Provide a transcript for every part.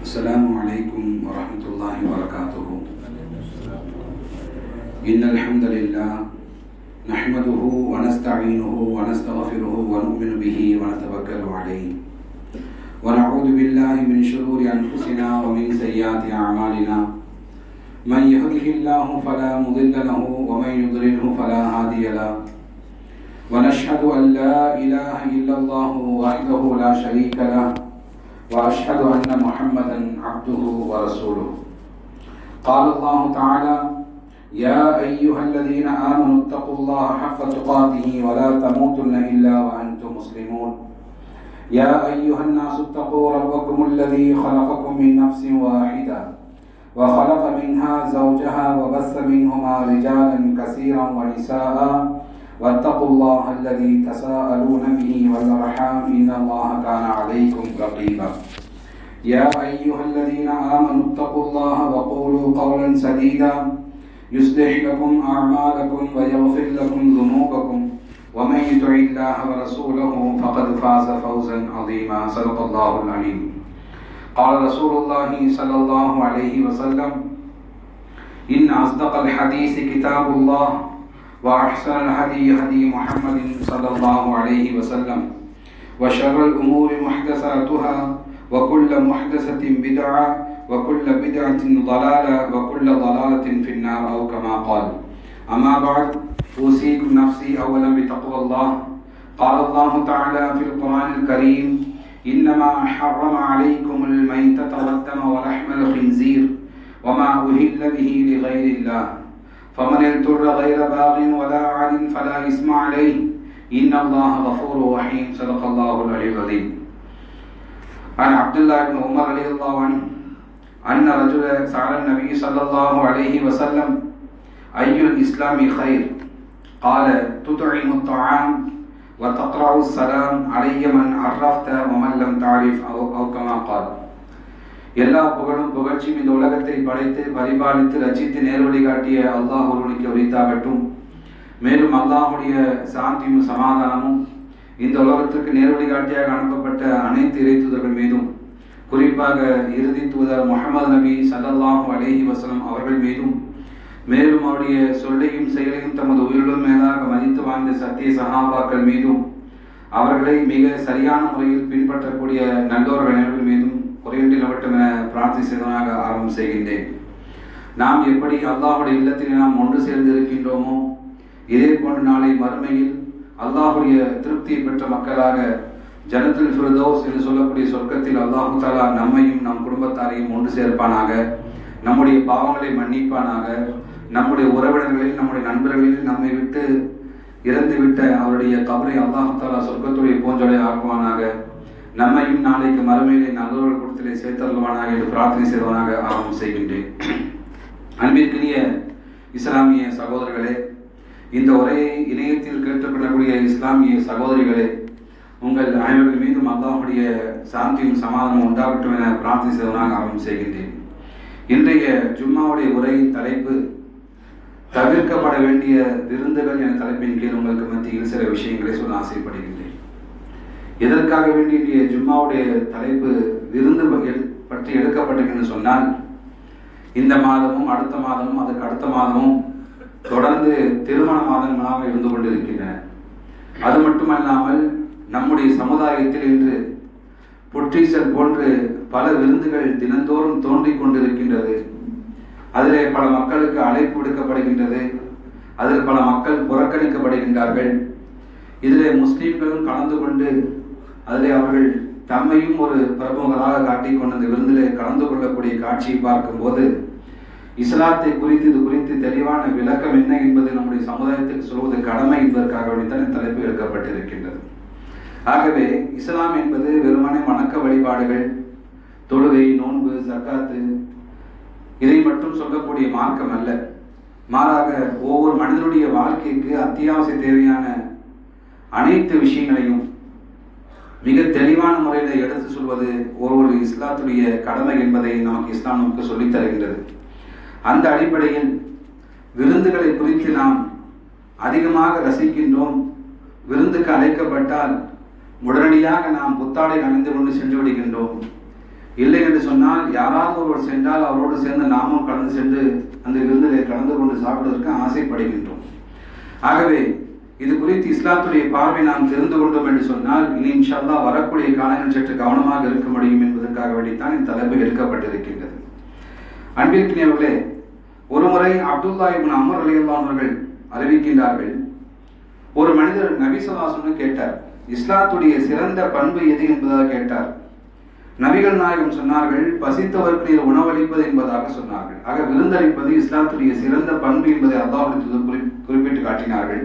السلام عليكم ورحمة الله وبركاته. إن الحمد لله نحمده ونستعينه ونستغفره ونؤمن به ونتوكل عليه ونعوذ بالله من شرور أنفسنا ومن سيئات أعمالنا. من يهده الله فلا مضل له ومن يضلله فلا هادي له. ونشهد أن لا إله إلا الله وحده لا شريك له وأشهد أن محمدا عبده ورسوله. قال الله تعالى: يا أيها الذين آمنوا اتقوا الله حق تقاته ولا تموتن إلا وأنتم مسلمون. يا أيها الناس اتقوا ربكم الذي خلقكم من نفس واحدة وخلق منها زوجها وبث منهما رجالا كثيرا ونساء واتقوا الله الذي تساءلون به والأرحام إن الله كان عليكم رقيبا. يا أيها الذين آمنوا اتقوا الله وقولوا قولا سديدا يصلح لكم أعمالكم ويغفر لكم ذنوبكم ومن يطع الله ورسوله فقد فاز فوزا عظيما. صدق الله العليم. قال رسول الله صلى الله عليه وسلم: إن أصدق الحديث كتاب الله وأحسن الهدي هدي محمد صلى الله عليه وسلم وشر الأمور محدثاتها وكل محدثة بدعة وكل بدعة ضلالة وكل ضلالة في النار أو كما قال. أما بعد، أوصيكم نفسي أولا بتقوى الله. قال الله تعالى في القرآن الكريم: إنما حرم عليكم الميتة والدم ولحم الخنزير وما أهل به لغير الله فمن اضطر غير باغ ولا عاد فلا إثم عليه إن الله غفور رحيم. صدق الله العلي العظيم. عن عبد الله بن عمر رضي الله عنه أن رجلا سأل النبي صلى الله عليه وسلم: أي الإسلام خير؟ قال: تطعم الطعام وتقرأ السلام علي من عرفت ومن لم تعرف أو كما قال. எல்லா புகழும் புகழ்ச்சியும் இந்த உலகத்தை படைத்து பரிபாலித்து ரச்சித்து நேர்வழி காட்டிய அல்லாஹ் ஒருவனுக்கு உரித்தாகட்டும். மேலும் அல்லாஹுடைய சாந்தியும் சமாதானமும் இந்த உலகத்திற்கு நேர்வழி காட்டியாக அனுப்பப்பட்ட அனைத்து இறைத்தூதர்கள் மீதும், குறிப்பாக இறுதி தூதர் முஹம்மது நபி ஸல்லல்லாஹு அலைஹி வஸல்லம் அவர்கள் மீதும், மேலும் அவருடைய சொல்லையும் செயலையும் தமது உயிரிலும் மேலாக மதித்து வாழ்ந்த சத்திய சஹாபாக்கள் மீதும், அவர்களை மிக சரியான முறையில் பின்பற்றக்கூடிய நல்லோர்கள் அனைவர்கள் மீதும் குறையின்றி என பிரார்த்தனை செய்வதாக ஆரம்பம் செய்கின்றேன். நாம் எப்படி அல்லாஹுடைய இல்லத்தில் நாம் ஒன்று சேர்ந்து இருக்கின்றோமோ, இதே போன்று நாளை மறுமையில் அல்லாஹுடைய திருப்தியை பெற்ற மக்களாக ஜன்னத்துல் ஃபிர்தௌஸ் என்று சொல்லக்கூடிய சொர்க்கத்தில் அல்லாஹு தஆலா நம்மையும் நம் குடும்பத்தாரையும் ஒன்று சேர்ப்பானாக. நம்முடைய பாவங்களை மன்னிப்பானாக. நம்முடைய உறவினர்களில், நம்முடைய நண்பர்களில் நம்மை விட்டு இறந்துவிட்ட அவருடைய கபரை அல்லாஹு தஆலா சொர்க்கத்துடைய பூஞ்சொலை ஆக்குவானாக. நம்மையும் நாளைக்கு மறுமையிலே நல்லவர்கள் கூட்டத்திலே சேர்த்தருள்வானாக என்று பிரார்த்தனை செய்வனாக ஆரம்பம் செய்கின்றேன். அன்பிற்கினிய இஸ்லாமிய சகோதரர்களே, இந்த உரையை இணையத்தில் கேட்டுக்கொள்ளக்கூடிய இஸ்லாமிய சகோதரிகளே, உங்கள் அனைவர்கள் மீதும் அல்லாஹுடைய சாந்தியும் சமாதானம் உண்டாகட்டும் என பிரார்த்தனை செய்வனாக ஆரம்பம் செய்கின்றேன். இன்றைய ஜும்மாவுடைய உரையின் தலைப்பு தவிர்க்கப்பட வேண்டிய விருந்துகள் என தலைப்பின் கீழ் உங்களுக்கு மத்தியில் சில விஷயங்களை சொல்ல ஆசைப்படுகின்றேன். எதற்காக வேண்டி இன்றைய ஜும்மாவுடைய தலைப்பு விருந்து பற்றி எடுக்கப்பட்டிருக்குன்னு சொன்னால், இந்த மாதமும் அடுத்த மாதமும் அதுக்கு அடுத்த மாதமும் தொடர்ந்து திருமண மாதங்களாக இருந்து கொண்டிருக்கின்றன. அது மட்டுமல்லாமல் நம்முடைய சமுதாயத்தில் இன்று புற்றீசல் போன்று பல விருந்துகள் தினந்தோறும் தோன்றிக் கொண்டிருக்கின்றது. அதிலே பல மக்களுக்கு அழைப்பு விடுக்கப்படுகின்றது. அதில் பல மக்கள் புறக்கணிக்கப்படுகின்றார்கள். இதிலே முஸ்லீம்களும் கலந்து கொண்டு அதிலே அவர்கள் தம்மையும் ஒரு பிரமுகராக காட்டிக்கொண்டு அந்த விருந்திலே கலந்து கொள்ளக்கூடிய காட்சியை பார்க்கும்போது, இஸ்லாத்தை குறித்து இது குறித்து தெளிவான விளக்கம் என்ன என்பது நம்முடைய சமுதாயத்துக்கு சொல்வது கடமை என்பதற்காக வேண்டித்தான் தலைப்பு எடுக்கப்பட்டிருக்கின்றது. ஆகவே இஸ்லாம் என்பது வெறுமனே வணக்க வழிபாடுகள், தொழுகை, நோன்பு, ஜக்காத்து இதை மட்டும் சொல்லக்கூடிய மார்க்கம் அல்ல. மாறாக ஒவ்வொரு மனிதனுடைய வாழ்க்கைக்கு அத்தியாவசிய தேவையான அனைத்து விஷயங்களையும் மிக தெளிவான முறையில் எடுத்து சொல்வது ஒவ்வொரு இஸ்லாத்துடைய கடமை என்பதை நமக்கு இஸ்லாம் நமக்கு சொல்லித் தருகின்றது. அந்த அடிப்படையில் விருந்துகளை குறித்து நாம் அதிகமாக ரசிக்கின்றோம். விருந்துக்கு அழைக்கப்பட்டால் உடனடியாக நாம் புத்தாடை அணிந்து கொண்டு சென்று விடுகின்றோம். இல்லை என்று சொன்னால் யாராவது ஒருவர் சென்றால் அவரோடு சேர்ந்து நாமும் கலந்து சென்று அந்த விருந்திலே கலந்து கொண்டு சாப்பிடுவதற்கு ஆசைப்படுகின்றோம். ஆகவே இது குறித்து இஸ்லாத்துடைய பார்வை நாம் தெரிந்து கொண்டோம் என்று சொன்னால் இனி இன்ஷா அல்லாஹ் வரக்கூடிய காலங்கள் சற்று கவனமாக இருக்க முடியும் என்பதற்காக வேண்டித்தான் இந்த தலைப்பு எடுக்கப்பட்டிருக்கின்றது. அன்பிற்கினியவர்களே, ஒருமுறை அப்துல்லா இப்னு அம்ர் ரலியல்லாஹு அன்ஹு அவர்கள் அறிவிக்கின்றார்கள், ஒரு மனிதர் நபி ஸல்லல்லாஹு அலைஹி வஸல்லம் கேட்டார், இஸ்லாத்துடைய சிறந்த பண்பு எது என்பதாக கேட்டார். நபிகள் நாயகம் சொன்னார்கள், பசித்தவருக்கு நீர் உணவளிப்பது என்பதாக சொன்னார்கள். ஆக விருந்தளிப்பது இஸ்லாத்துடைய சிறந்த பண்பு என்பதை அல்லாஹ்வுடைய குறிப்பிட்டு காட்டினார்கள்.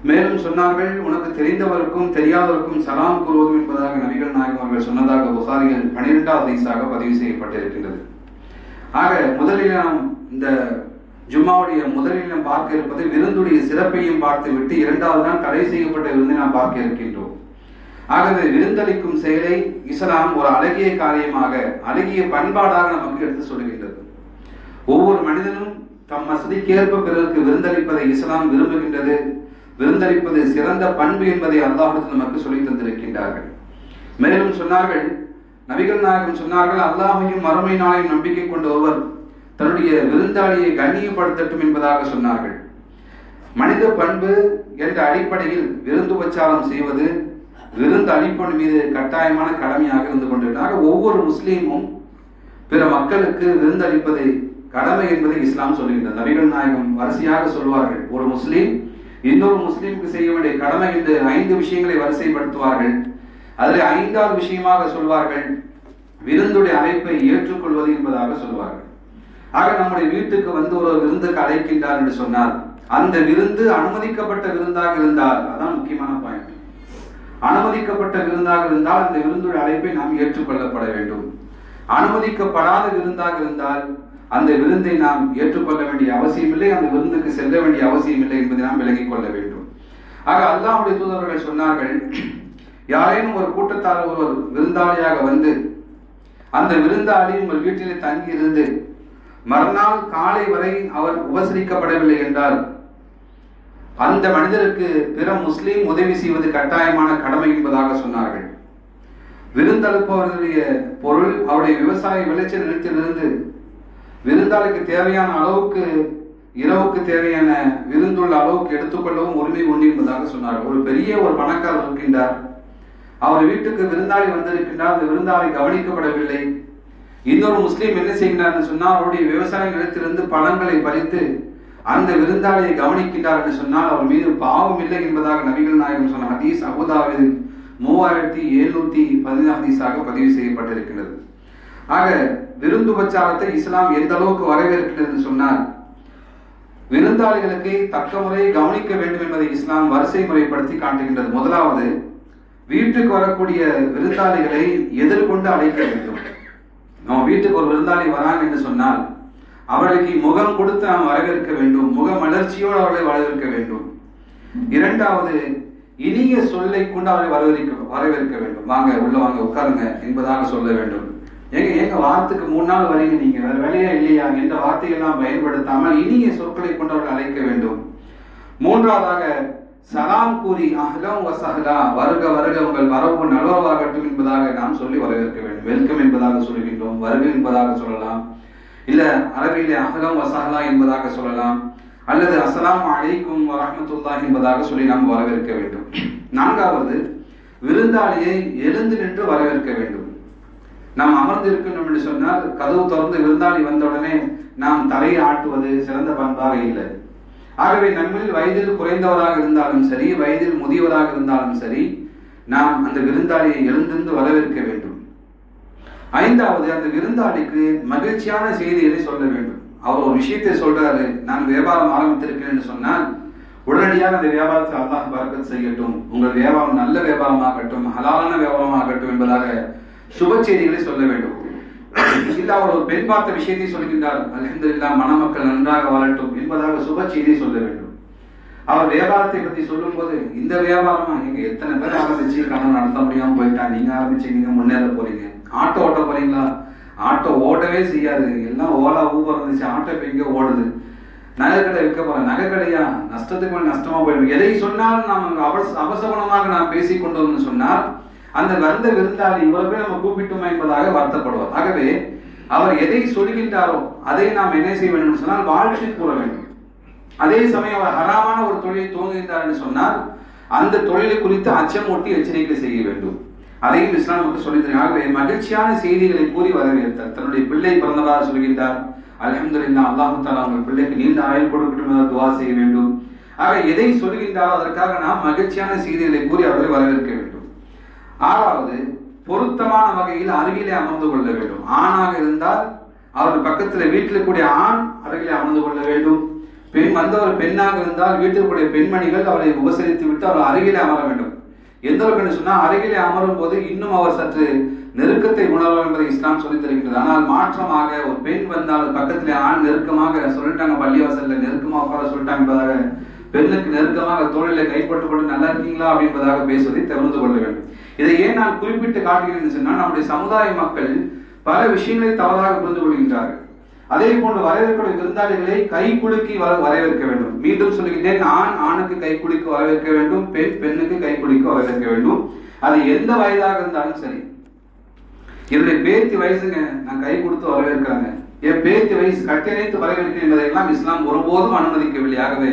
மேலும் சொன்னார்கள், உனக்கு தெரிந்தவருக்கும் தெரியாதவருக்கும் சலாம் கூறுவதும் என்பதாக நபிகள் நாயகம் அவர்கள் சொன்னதாக புகாரியில் 12வது ஹதீஸாக பதிவு செய்யப்பட்டிருக்கின்றது. ஆக முதலில் நாம் இந்த ஜும்மாவுடைய முதலில் நாம் பார்க்க இருப்பது விருந்துடைய சிறப்பையும் பார்த்து விட்டு இரண்டாவது தான் தடை செய்யப்பட்ட விருந்தை நாம் பார்க்க இருக்கின்றோம். ஆகவே விருந்தளிக்கும் செயலை இஸ்லாம் ஒரு அழகிய காரியமாக, அழகிய பண்பாடாக நமக்கு எடுத்து சொல்கின்றது. ஒவ்வொரு மனிதனும் தம் வசதிக்கேற்ப பிறருக்கு விருந்தளிப்பதை இஸ்லாம் விரும்புகின்றது. விருந்தளிப்பது சிறந்த பண்பு என்பதை அல்லாஹ் நமக்கு சொல்லி தந்திருக்கின்றார்கள். மேலும் சொன்னார்கள், நபிகள் நாயகம் சொன்னார்கள், அல்லாஹையும் மறுமை நாளையும் நம்பிக்கை கொண்ட ஒருவர் தன்னுடைய விருந்தாளியை கண்ணியப்படுத்தட்டும் என்பதாக சொன்னார்கள். மனித பண்பு என்ற அடிப்படையில் விருந்துபச்சாரம் செய்வது விருந்து அளிப்பவன் மீது கட்டாயமான கடமையாக இருந்து கொண்டிருக்கிறார். ஒவ்வொரு முஸ்லீமும் பிற மக்களுக்கு விருந்தளிப்பதை கடமை என்பதை இஸ்லாம் சொல்கின்றது. நபிகள் நாயகம் வரிசையாக சொல்வார்கள், ஒரு முஸ்லீம் இன்னொரு முஸ்லீமுக்கு செய்ய வேண்டிய கடமை என்று 5 விஷயங்களை வரிசைப்படுத்துவார்கள். அதில் 5வது விஷயமாக சொல்வார்கள், விருந்துடைய அழைப்பை ஏற்றுக்கொள்வது என்பதாக சொல்வார்கள். ஆக நம்முடைய வீட்டுக்கு வந்து ஒரு விருந்துக்கு அழைக்கின்றார் என்று சொன்னால் அந்த விருந்து அனுமதிக்கப்பட்ட விருந்தாக இருந்தால், அதான் முக்கியமான பாயிண்ட், அனுமதிக்கப்பட்ட விருந்தாக இருந்தால் அந்த விருந்துடைய அழைப்பை நாம் ஏற்றுக்கொள்ளப்பட வேண்டும். அனுமதிக்கப்படாத விருந்தாக இருந்தால் அந்த விருந்தை நாம் ஏற்றுக்கொள்ள வேண்டிய அவசியம் இல்லை, அந்த விருந்துக்கு செல்ல வேண்டிய அவசியம் இல்லை என்பதை நாம் விளங்கிக் கொள்ள வேண்டும். ஆக அல்லாஹ்வுடைய தூதர்கள் சொன்னார்கள், யாரேனும் ஒரு கூட்டத்தார் ஒருவர் விருந்தாளியாக வந்து அந்த விருந்தாளி உங்கள் வீட்டிலே தங்கி இருந்து மறுநாள் காலை வரை அவர் உபசரிக்கப்படவில்லை என்றால் அந்த மனிதருக்கு பிற முஸ்லீம் உதவி செய்வது கட்டாயமான கடமை என்பதாக சொன்னார்கள். விருந்தளிப்பவர்களுடைய பொருள் அவருடைய விவசாய விளைச்சல் நிலத்திலிருந்து விருந்தாளிக்கு தேவையான அளவுக்கு இரவுக்கு தேவையான விருந்துள்ள அளவுக்கு எடுத்துக்கொள்ளவும் உரிமை உண்டு என்பதாக சொன்னார்கள். ஒரு பெரிய ஒரு பணக்காரர் இருக்கின்றார், அவர் வீட்டுக்கு விருந்தாளி வந்திருக்கின்றார், அந்த விருந்தாளி கவனிக்கப்படவில்லை. இன்னொரு முஸ்லீம் என்ன செய்கிறார் சொன்னால் அவருடைய விவசாய நிலத்திலிருந்து பழங்களை பறித்து அந்த விருந்தாளியை கவனிக்கின்றார் என்று சொன்னால் அவர் மீது பாவம் இல்லை என்பதாக நபிகள் நாயகம் சொன்ன ஹதீஸ் அபூதாவில் 3715 ஹதீஸாக பதிவு செய்யப்பட்டிருக்கிறது. ஆக விருந்துபச்சாரத்தை இஸ்லாம் எந்த அளவுக்கு வரவேற்கிறது என்று சொன்னால் விருந்தாளிகளுக்கு தக்க முறையை கவனிக்க வேண்டும் என்பதை இஸ்லாம் வரிசை முறைப்படுத்தி காட்டுகின்றது. முதலாவது, வீட்டுக்கு வரக்கூடிய விருந்தாளிகளை எதிர்கொண்டு அழைக்க வேண்டும். நம்ம வீட்டுக்கு ஒரு விருந்தாளி வராங்க என்று சொன்னால் அவர்களுக்கு முகம் கொடுத்து நாம் வரவேற்க வேண்டும், முக மலர்ச்சியோடு அவர்களை வரவேற்க வேண்டும். இரண்டாவது, இனிய சொல்லை கொண்டு அவரை வரவேற்க வேண்டும். வாங்க உள்ள வாங்க உட்காருங்க என்பதாக சொல்ல வேண்டும். எங்க வாரத்துக்கு 3 நாள் வரீங்க, நீங்க வேற வேலையா இல்லையா என்ற வார்த்தையெல்லாம் பயன்படுத்தாமல் இனிய சொற்களை கொண்டு அவர்கள் அழைக்க வேண்டும். மூன்றாவதாக, சலாம் கூறி அஹ்லம் வசஹலா, வருக வருக உங்கள் வரவு நல்வரவாகட்டும் என்பதாக நாம் சொல்லி வரவேற்க வேண்டும். வெல்கம் என்பதாக சொல்கின்றோம், வருக என்பதாக சொல்லலாம், இல்ல அரபியிலே அஹ்லம் வசஹலா என்பதாக சொல்லலாம், அல்லது அஸ்ஸலாமு அலைக்கும் வரஹ்மத்துல்லாஹி என்பதாக சொல்லி நாம் வரவேற்க வேண்டும். நான்காவது, விருந்தாளியை எழுந்து நின்று வரவேற்க வேண்டும். நாம் அமர்ந்து இருக்கணும் என்று சொன்னால் கதவு திறந்து விருந்தாளி வந்தவுடனே நாம் தலையை ஆட்டுவது சிறந்த பண்பாக இல்லை. ஆகவே நம்மில் வயதில் குறைந்தவராக இருந்தாலும் சரி, வயதில் முதியவராக இருந்தாலும் சரி, நாம் அந்த விருந்தாளியை எழுந்திருந்து வரவேற்க வேண்டும். ஐந்தாவது, அந்த விருந்தாளிக்கு மகிழ்ச்சியான செய்திகளை சொல்ல வேண்டும். அவர் ஒரு விஷயத்தை சொல்றாரு, நான் வியாபாரம் ஆரம்பித்திருக்கேன் என்று சொன்னால் உடனடியாக அந்த வியாபாரத்தை அல்லாஹ் பரக்கத் செய்யட்டும், உங்கள் வியாபாரம் நல்ல வியாபாரமாகட்டும், ஹலாலான வியாபாரமாகட்டும் என்பதாக சுப செய்திகளை சொல்ல வேண்டும். இல்ல அவர் ஒரு பெண் பார்த்த விஷயத்தை சொல்கின்றார், அல்ஹம்துலில்லாஹ் மணமக்கள் நன்றாக வாழட்டும் என்பதாக சுப செய்தியை சொல்ல வேண்டும். அவர் வியாபாரத்தை பற்றி சொல்லும் போது, இந்த வியாபாரமா, நீங்க எத்தனை பேர் ஆரம்பிச்சு கடன் நடத்த முடியாம போயிட்டா, நீங்க ஆரம்பிச்சு நீங்க முன்னேற போறீங்க, ஆட்டோ ஓட்ட போறீங்களா, ஆட்டோ ஓட்டவே செய்யாது, எல்லாம் ஓலா ஊபர் இருந்துச்சு, ஆட்டோ இப்ப எங்க ஓடுது, நகைக்கடை விற்க போறேன், நகைக்கடையா, நஷ்டத்துக்கு மேல் நஷ்டமா போயிடும். எதை சொன்னாலும் நாம் அவசகுணமாக நாம் பேசிக்கொண்டோம்னு சொன்னால் அந்த வந்த விருந்தாளி இவ்வளவு பேர் நம்ம கூப்பிட்டோமா என்பதாக வருத்தப்படுவார். ஆகவே அவர் எதை சொல்கின்றாரோ அதை நாம் என்ன செய்ய வேண்டும் சொன்னால் வாழ்க்கை கூற வேண்டும். அதே சமயம் அவர் ஹராமான ஒரு தொழிலை துவங்குகின்றார் என்று சொன்னால் அந்த தொழிலை குறித்து அச்சமூட்டி எச்சரிக்கை செய்ய வேண்டும். அதையும் இஸ்லாம் நமக்கு சொல்லி தருகிறார். ஆகவே மகிழ்ச்சியான செய்திகளை கூறி வரவேற்றார். தன்னுடைய பிள்ளை பிறந்ததாக சொல்கின்றார், அல்ஹம்துலில்லாஹ், அல்லாஹ் தஆலா உங்கள் பிள்ளைக்கு நீண்ட ஆயுள் கொடுக்கட்டும் என்று துஆ செய்ய வேண்டும். ஆக எதை சொல்கின்றாரோ அதற்காக நாம் மகிழ்ச்சியான செய்திகளை கூறி அவர்களை வரவேற்க வேண்டும். ஆறாவது, பொருத்தமான வகையில் அருகிலே அமர்ந்து கொள்ள வேண்டும். ஆணாக இருந்தால் அவர் பக்கத்தில் வீட்டில் கூடிய ஆண் அருகிலே அமர்ந்து கொள்ள வேண்டும். பெண் வந்தவர் பெண்ணாக இருந்தால் வீட்டில் கூடிய பெண்மணிகள் அவரை உபசரித்து விட்டு அவர் அருகிலே அமர வேண்டும். எந்த அளவுக்கு சொன்னால் அருகிலே அமரும் போது இன்னும் அவர் சற்று நெருக்கத்தை உணரலாம் என்பதை இஸ்லாம் சொல்லி தருகின்றது. ஆனால் மாற்றமாக ஒரு பெண் வந்தால் பக்கத்திலே ஆண் நெருக்கமாக சொல்லிட்டாங்க, பள்ளிவாசல்ல நெருக்கமாக உட்கார சொல்லிட்டாங்க என்பதாக பெண்ணுக்கு நெருக்கமாக தோளிலே கைப்பற்றுக் கொண்டு நல்லா இருக்கீங்களா அப்படின்பதாக பேசுவதை தவிர்த்து கொள்ள வேண்டும். இதை ஏன் நான் குறிப்பிட்டு காட்டுகிறேன் சொன்னால் நம்முடைய சமுதாய மக்கள் பல விஷயங்களை தவறாக புரிந்து கொள்கின்றார்கள். அதே போன்று வரவேற்கக்கூடிய விருந்தாளிகளை கை குலுக்கி வரவேற்க வேண்டும். மீண்டும் சொல்லுகின்றேன், ஆண் ஆணுக்கு கை குலுக்கி வரவேற்க வேண்டும், பெண் பெண்ணுக்கு கை குலுக்கி வரவேற்க வேண்டும். அது எந்த வயதாக இருந்தாலும் சரி. என்னுடைய பேத்தி வயசுங்க, நான் கை கொடுத்து வரவேற்கிறாங்க, என் பேத்தி வயசு கட்டியணைத்து வரவேற்கிறேன் என்பதையெல்லாம் இஸ்லாம் ஒருபோதும் அனுமதிக்கவில்லை. ஆகவே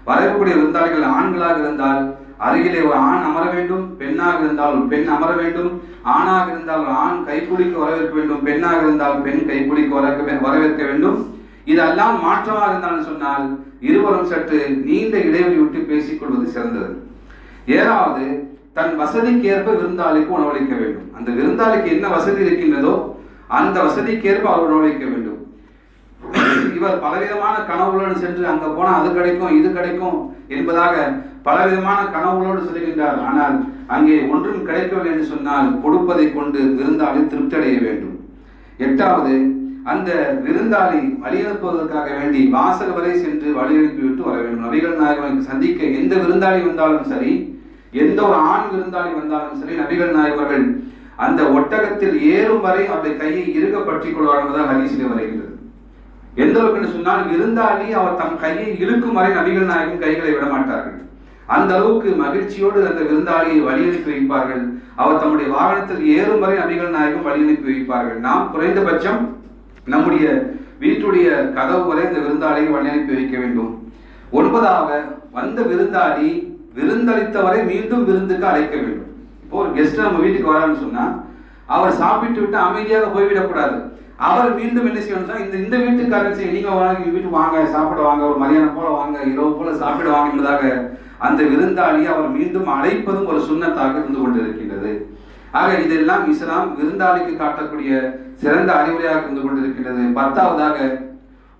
வரவேற்கக்கூடிய விருந்தாளிகள் ஆண்களாக இருந்தால் அருகிலே ஒரு ஆண் அமர வேண்டும், பெண்ணாக இருந்தால் ஒரு பெண் அமர வேண்டும். ஆணாக இருந்தால் ஒரு ஆண் கைக்குலிக்கு வரவேற்க வேண்டும், பெண்ணாக இருந்தால் பெண் கைக்குலிக்கு வரவேற்க வேண்டும். இதெல்லாம் மாற்றமாக இருந்தாலும் சொன்னால் இருவரும் சற்று நீண்ட இடைவெளி விட்டு பேசிக் கொள்வது சிறந்தது. ஏழாவது, தன் வசதிக்கு ஏற்ப விருந்தாளிக்கு உணவளிக்க வேண்டும். அந்த விருந்தாளிக்கு என்ன வசதி இருக்கின்றதோ அந்த வசதிக்கேற்ப அவர் உணவளிக்க வேண்டும். இவர் பலவிதமான கனவுகளோடு சென்று அங்க போனா அது கிடைக்கும் இது கிடைக்கும் என்பதாக பலவிதமான கனவுகளோடு செல்கின்றார். ஆனால் அங்கே ஒன்றும் கிடைக்கவில்லை என்று சொன்னால் கொடுப்பதை கொண்டு விருந்தாளி திருப்தி அடைய வேண்டும். எட்டாவது, அந்த விருந்தாளி வழியனுப்புவதற்காக வேண்டி வாசல் வரை சென்று வழியனுப்பிவிட்டு வர வேண்டும். நபிகள் நாயகம் சந்திக்க எந்த விருந்தாளி வந்தாலும் சரி, எந்த ஒரு ஆண் விருந்தாளி வந்தாலும் சரி, நபிகள் நாயகர்கள் அந்த ஒட்டகத்தில் ஏறும் வரை அவருடைய கையை இறுக பற்றிக் கொள்வார்கள் ஹதீஸிலே வருகிறது. எந்த அளவுக்கு சொன்னால் விருந்தாளி அவர் தம் கையை இழுக்கும் வரை நபிகள் நாயகம் கைகளை விட மாட்டார்கள். அந்த அளவுக்கு மகிழ்ச்சியோடு அந்த விருந்தாளியை வழி அனுப்பி வைப்பார்கள். அவர் தம்முடைய வாகனத்தில் ஏறும் வரை நபிகள் நாயகம் வழி அனுப்பி வைப்பார்கள். நாம் குறைந்தபட்சம் நம்முடைய வீட்டுடைய கதவு வரை இந்த விருந்தாளியை வழி அனுப்பி வைக்க வேண்டும். ஒன்பதாக, வந்த விருந்தாளி விருந்தளித்தவரை மீண்டும் விருந்துக்கு அழைக்க வேண்டும். இப்போ ஒரு கெஸ்ட் நம்ம வீட்டுக்கு வரான்னு சொன்னா அவர் சாப்பிட்டு விட்டு அமைதியாக போய்விடக்கூடாது. அவர் மீண்டும் என்ன செய்யணும், இந்த வீட்டுக்காரன் செய்ய நீங்க வாங்க, வீட்டுக்கு வாங்க, சாப்பிட வாங்க, ஒரு மதியானம் போல வாங்க, இரவு போல சாப்பிட வாங்க என்பதாக அந்த விருந்தாளி அவர் மீண்டும் அழைப்பதும் ஒரு சுன்னத்தாக இருந்து கொண்டிருக்கின்றது. ஆக இதெல்லாம் இஸ்லாம் விருந்தாளிக்கு காட்டக்கூடிய சிறந்த அறிவுரையாக இருந்து கொண்டிருக்கின்றது. பத்தாவதாக,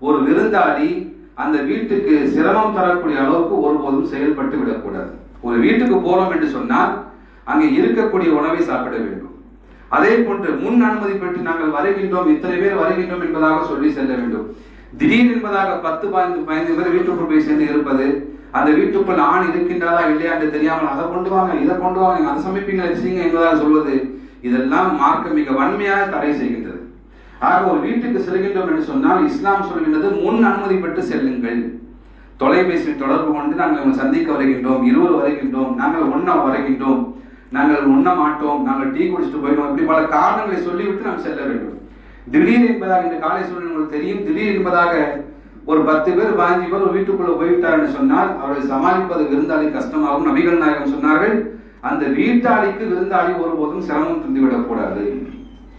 ஒரு விருந்தாளி அந்த வீட்டுக்கு சிரமம் தரக்கூடிய அளவுக்கு ஒருபோதும் செயல்பட்டு விடக்கூடாது. ஒரு வீட்டுக்கு போறோம் என்று சொன்னால் அங்கே இருக்கக்கூடிய உணவை சாப்பிட வேண்டும். அதே போன்று முன் அனுமதி பெற்று நாங்கள் வருகின்றோம், இத்தனை பேர் வருகின்றோம் என்பதாக சொல்லி செல்ல வேண்டும். திடீர் என்பதாக 10-15 பேர் வீட்டுக்குள் போய் சென்று இருப்பது, அந்த வீட்டுக்குள் ஆண் இருக்கின்றதா இல்லையா என்று தெரியாமல் அதை கொண்டு வாங்க இதை கொண்டு வாங்க அதை சமைப்பீங்க செய்யுங்க என்பதாக சொல்வது, இதெல்லாம் மார்க்கம் மிக வன்மையாக தடை செய்கின்றது. ஆக ஒரு வீட்டுக்கு செல்கின்றோம் என்று சொன்னால் இஸ்லாம் சொல்கின்றது முன் அனுமதி பெற்று செல்லுங்கள். தொலைபேசி தொடர்பு கொண்டு நாங்கள் சந்திக்க வருகின்றோம், இருவர் வருகின்றோம், நாங்கள் ஒண்ணா வருகின்றோம், நாங்கள் உண்ண மாட்டோம், நாங்கள் டீ குடிச்சிட்டு போயிடும், இப்படி பல காரணங்களை சொல்லிவிட்டு நாம் செல்ல வேண்டும். திடீர் என்பதாக இந்த காலை சூழ்நிலை உங்களுக்கு தெரியும். திடீர் என்பதாக ஒரு 10 பேர் 15 பேர் ஒரு வீட்டுக்குள்ள போய்விட்டார் என்று சொன்னால் அவரை சமாளிப்பது விருந்தாளி கஷ்டமாகும். நபிகள் நாயகம் சொன்னார்கள், அந்த வீட்டாளிக்கு விருந்தாளி ஒருபோதும் சிரமம் தந்துவிடக்கூடாது.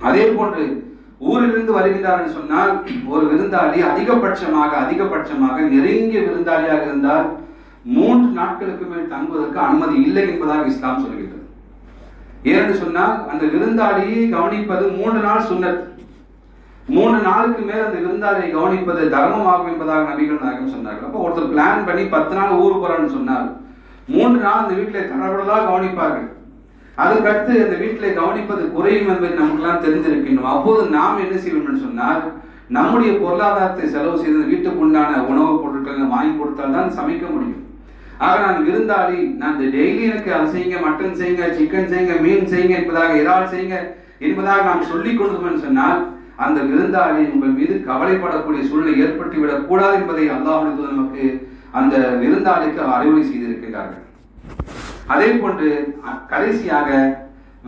அதே போன்று ஊரிலிருந்து வருகின்றார் என்று சொன்னால் ஒரு விருந்தாளி அதிகபட்சமாக நெருங்கிய விருந்தாளியாக இருந்தால் 3 நாட்களுக்கு மேல் தங்குவதற்கு அனுமதி இல்லை என்பதாக இஸ்லாம் சொல்கிறது. ஏனென்று சொன்னால் அந்த விருந்தாளியை கவனிப்பது 3 நாள் சுன்னத். 3 நாளுக்கு மேல் அந்த விருந்தாளியை கவனிப்பது தர்மமாகும் என்பதாக நபிகள் நாயகம் சொன்னார்கள். அப்போ ஒருத்தர் பிளான் பண்ணி 10 நாள் ஊருக்கு போறான்னு சொன்னால் 3 நாள் அந்த வீட்டிலே தடபடலாக கவனிப்பார்கள். அதுக்கடுத்து அந்த வீட்டிலே கவனிப்பது குறையும் என்பதை நமக்கெல்லாம் தெரிந்திருக்கின்றோம். அப்போது நாம் என்ன செய்வோம் என்று சொன்னால் நம்முடைய பொருளாதாரத்தை செலவு செய்து வீட்டுக்கு உண்டான உணவுப் பொருட்களை வாங்கி கொடுத்தால் தான் சமைக்க முடியும். ஆக நான் விருந்தாளி, நான் டெய்லி எனக்கு அதை செய்யுங்க, மட்டன் செய்யுங்க, சிக்கன் செய்யுங்க, மீன் செய்யுங்க என்பதாக, இறால் செய்யுங்க என்பதாக நாம் சொல்லிக் கொண்டோம் சொன்னால் அந்த விருந்தாளி உங்கள் மீது கவலைப்படக்கூடிய சூழ்நிலை ஏற்பட்டுவிடக் கூடாது என்பதை அல்லாஹ்வுடைய நமக்கு அந்த விருந்தாளிக்கு அறிவுரை செய்திருக்கின்றார்கள். அதே போன்று கடைசியாக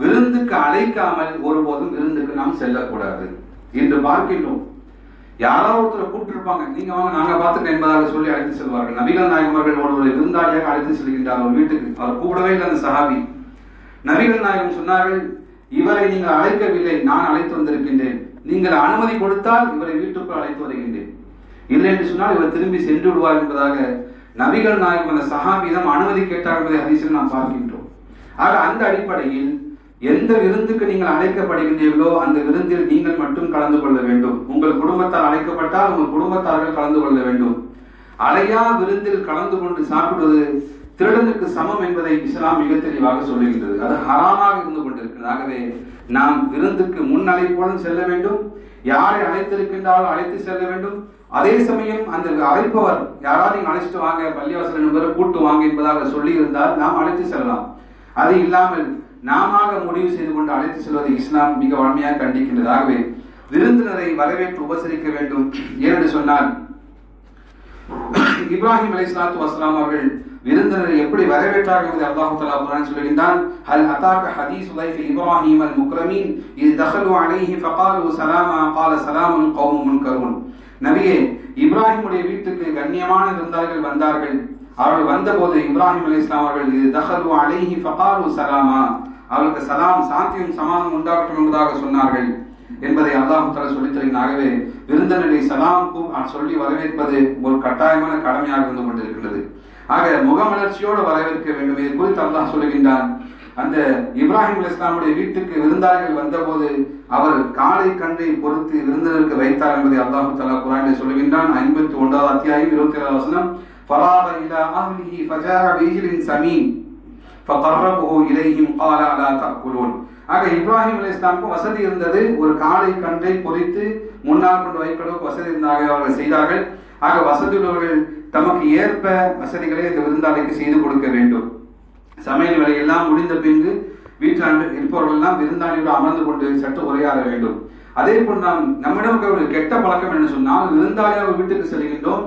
விருந்துக்கு அழைக்காமல் ஒருபோதும் விருந்துக்கு நாம் செல்லக்கூடாது. இன்று பார்க்கின்றோம், யாராவது ஒருத்தரை கூப்பிட்டுருப்பாங்க, நீங்க வாங்க நாங்க பார்த்துட்டு என்பதாக சொல்லி அழைத்து செல்வார்கள். நபிகள் நாயகம் அவர்கள் ஒரு விருந்தாளியாக அழைத்து செல்கின்றார் ஒரு வீட்டுக்கு. அவர் கூப்பிடவே இல்லை அந்த சஹாபி. நபிகள் நாயகம் சொன்னார்கள், இவரை நீங்கள் அழைக்கவில்லை, நான் அழைத்து வந்திருக்கின்றேன். நீங்கள் அனுமதி கொடுத்தால் இவரை வீட்டுக்குள் அழைத்து வருகின்றேன், இல்லை என்று சொன்னால் இவர் திரும்பி சென்று விடுவார் என்பதாக நபிகள் நாயகம் அந்த சஹாபியிடம் அனுமதி கேட்டார் என்பதை ஹதீஸில் நாம் பார்க்கின்றோம். ஆக அந்த அடிப்படையில் எந்த விருந்துக்கு நீங்கள் அழைக்கப்படுகின்றீர்களோ அந்த விருந்தில் நீங்கள் மட்டும் கலந்து கொள்ள வேண்டும். உங்கள் குடும்பத்தார் அழைக்கப்பட்டால் உங்கள் குடும்பத்தார்கள் கலந்து கொள்ள வேண்டும். அழையா விருந்தில் கலந்து கொண்டு சாப்பிடுவது திருடனுக்கு சமம் என்பதை இஸ்லாம் மிக தெளிவாக சொல்லுகின்றது. அது ஹராமாக இருந்து கொண்டிருக்கிறது. ஆகவே நாம் விருந்துக்கு முன் அழைப்போடு செல்ல வேண்டும். யாரை அழைத்திருக்கின்றாலும் அழைத்து செல்ல வேண்டும். அதே சமயம் அந்த அழைப்பவர் யாராவது நீங்க அழைச்சிட்டு வாங்க, பள்ளிவாசல் என்பதை கூட்டு வாங்க என்பதாக சொல்லி இருந்தால் நாம் அழைத்து செல்லலாம். அது இல்லாமல் நாம முடிவு செய்து கொண்டு அழைத்து செல்வதை இஸ்லாம் மிக வலிமையாக கண்டிக்கின்றது. ஆகவே விருந்தினரை வரவேற்று உபசரிக்க வேண்டும். ஏனென்று சொன்னால் இப்ராஹிம் அலைஹிஸ்ஸலாத்து வஸ்ஸலாம் அவர்கள் விருந்தினரை எப்படி வரவேற்றார்கள் என்பதை அல்லாஹ் தஆலா குர்ஆனில் சொல்கின்றான். ஹல் அதாக ஹதீஸ் லைஃப் இப்ராஹிம் அல் முக்ரமீன் இஸ் தഖலு அலைஹி ஃபகாலு சலாமா قال சலாமுன் கௌமுன் முன்கரூன். நபியே, இப்ராஹிமுடைய வீட்டுக்கு கண்ணியமான விருந்தாளிகள் வந்தார்கள். அவர்கள் வந்தபோது இப்ராஹிம் அலைஹிஸ்ஸலாம் அவர்கள் இஸ் தഖலு அலைஹி ஃபகாலு சலாமா, அவருக்கு சலாம் சாந்தியும் சமாதானம் உண்டாகட்டும் என்பதாக சொன்னார்கள் என்பதை அல்லாஹ் தஆலா சொல்லித் தருகிறார். ஆகவே விருந்தினரை சலாம் சொல்லி வரவேற்பது ஒரு கட்டாயமான கடமையாக இருந்து கொண்டிருக்கிறது. ஆக முகமலர்ச்சியோடு வரவேற்க வேண்டும். இது குறித்து அல்லாஹ் சொல்லுகின்றான், அந்த இப்ராஹிம் அலைஹிஸ்ஸலாமுடைய வீட்டுக்கு விருந்தாளிகள் வந்தபோது அவர் காளை கன்றை பொறுத்து விருந்தினருக்கு வைத்தார் என்பதை அல்லாஹ் தஆலா குர்ஆனில் சொல்லுகின்றான். 51வது அத்தியாயம் 27வது வசனம், ஃபராக இலா அஹ்லிஹி ஃபஜாஅ பிஜிலின் சமீன் ஃபகர்ரபஹு இலைஹிம் قال அலா தஅகுலூன். ஆக இப்ராஹிம் அலைஹிஸ்ஸலாமுக்கு வசதி இருந்தது, ஒரு காளை கன்றை பொறித்து முன்னால் கொண்டு வைப்பதற்கு வசதி இருந்தாக அவர்கள் செய்தார்கள். ஆக வசதி உள்ளவர்கள் தமக்கு ஏற்ப வசதிகளை இந்த விருந்தாளிக்கு செய்து கொடுக்க வேண்டும். சமையல் வேலை எல்லாம் முடிந்த பின்பு வீட்டில் இருப்பவர்கள் எல்லாம் விருந்தாளியோடு அமர்ந்து கொண்டு சற்று உரையாட வேண்டும். அதே போல் நம்மிடம் ஒரு கெட்ட பழக்கம் என்று சொன்னால், விருந்தாளியாக வீட்டுக்கு செல்கின்றோம்,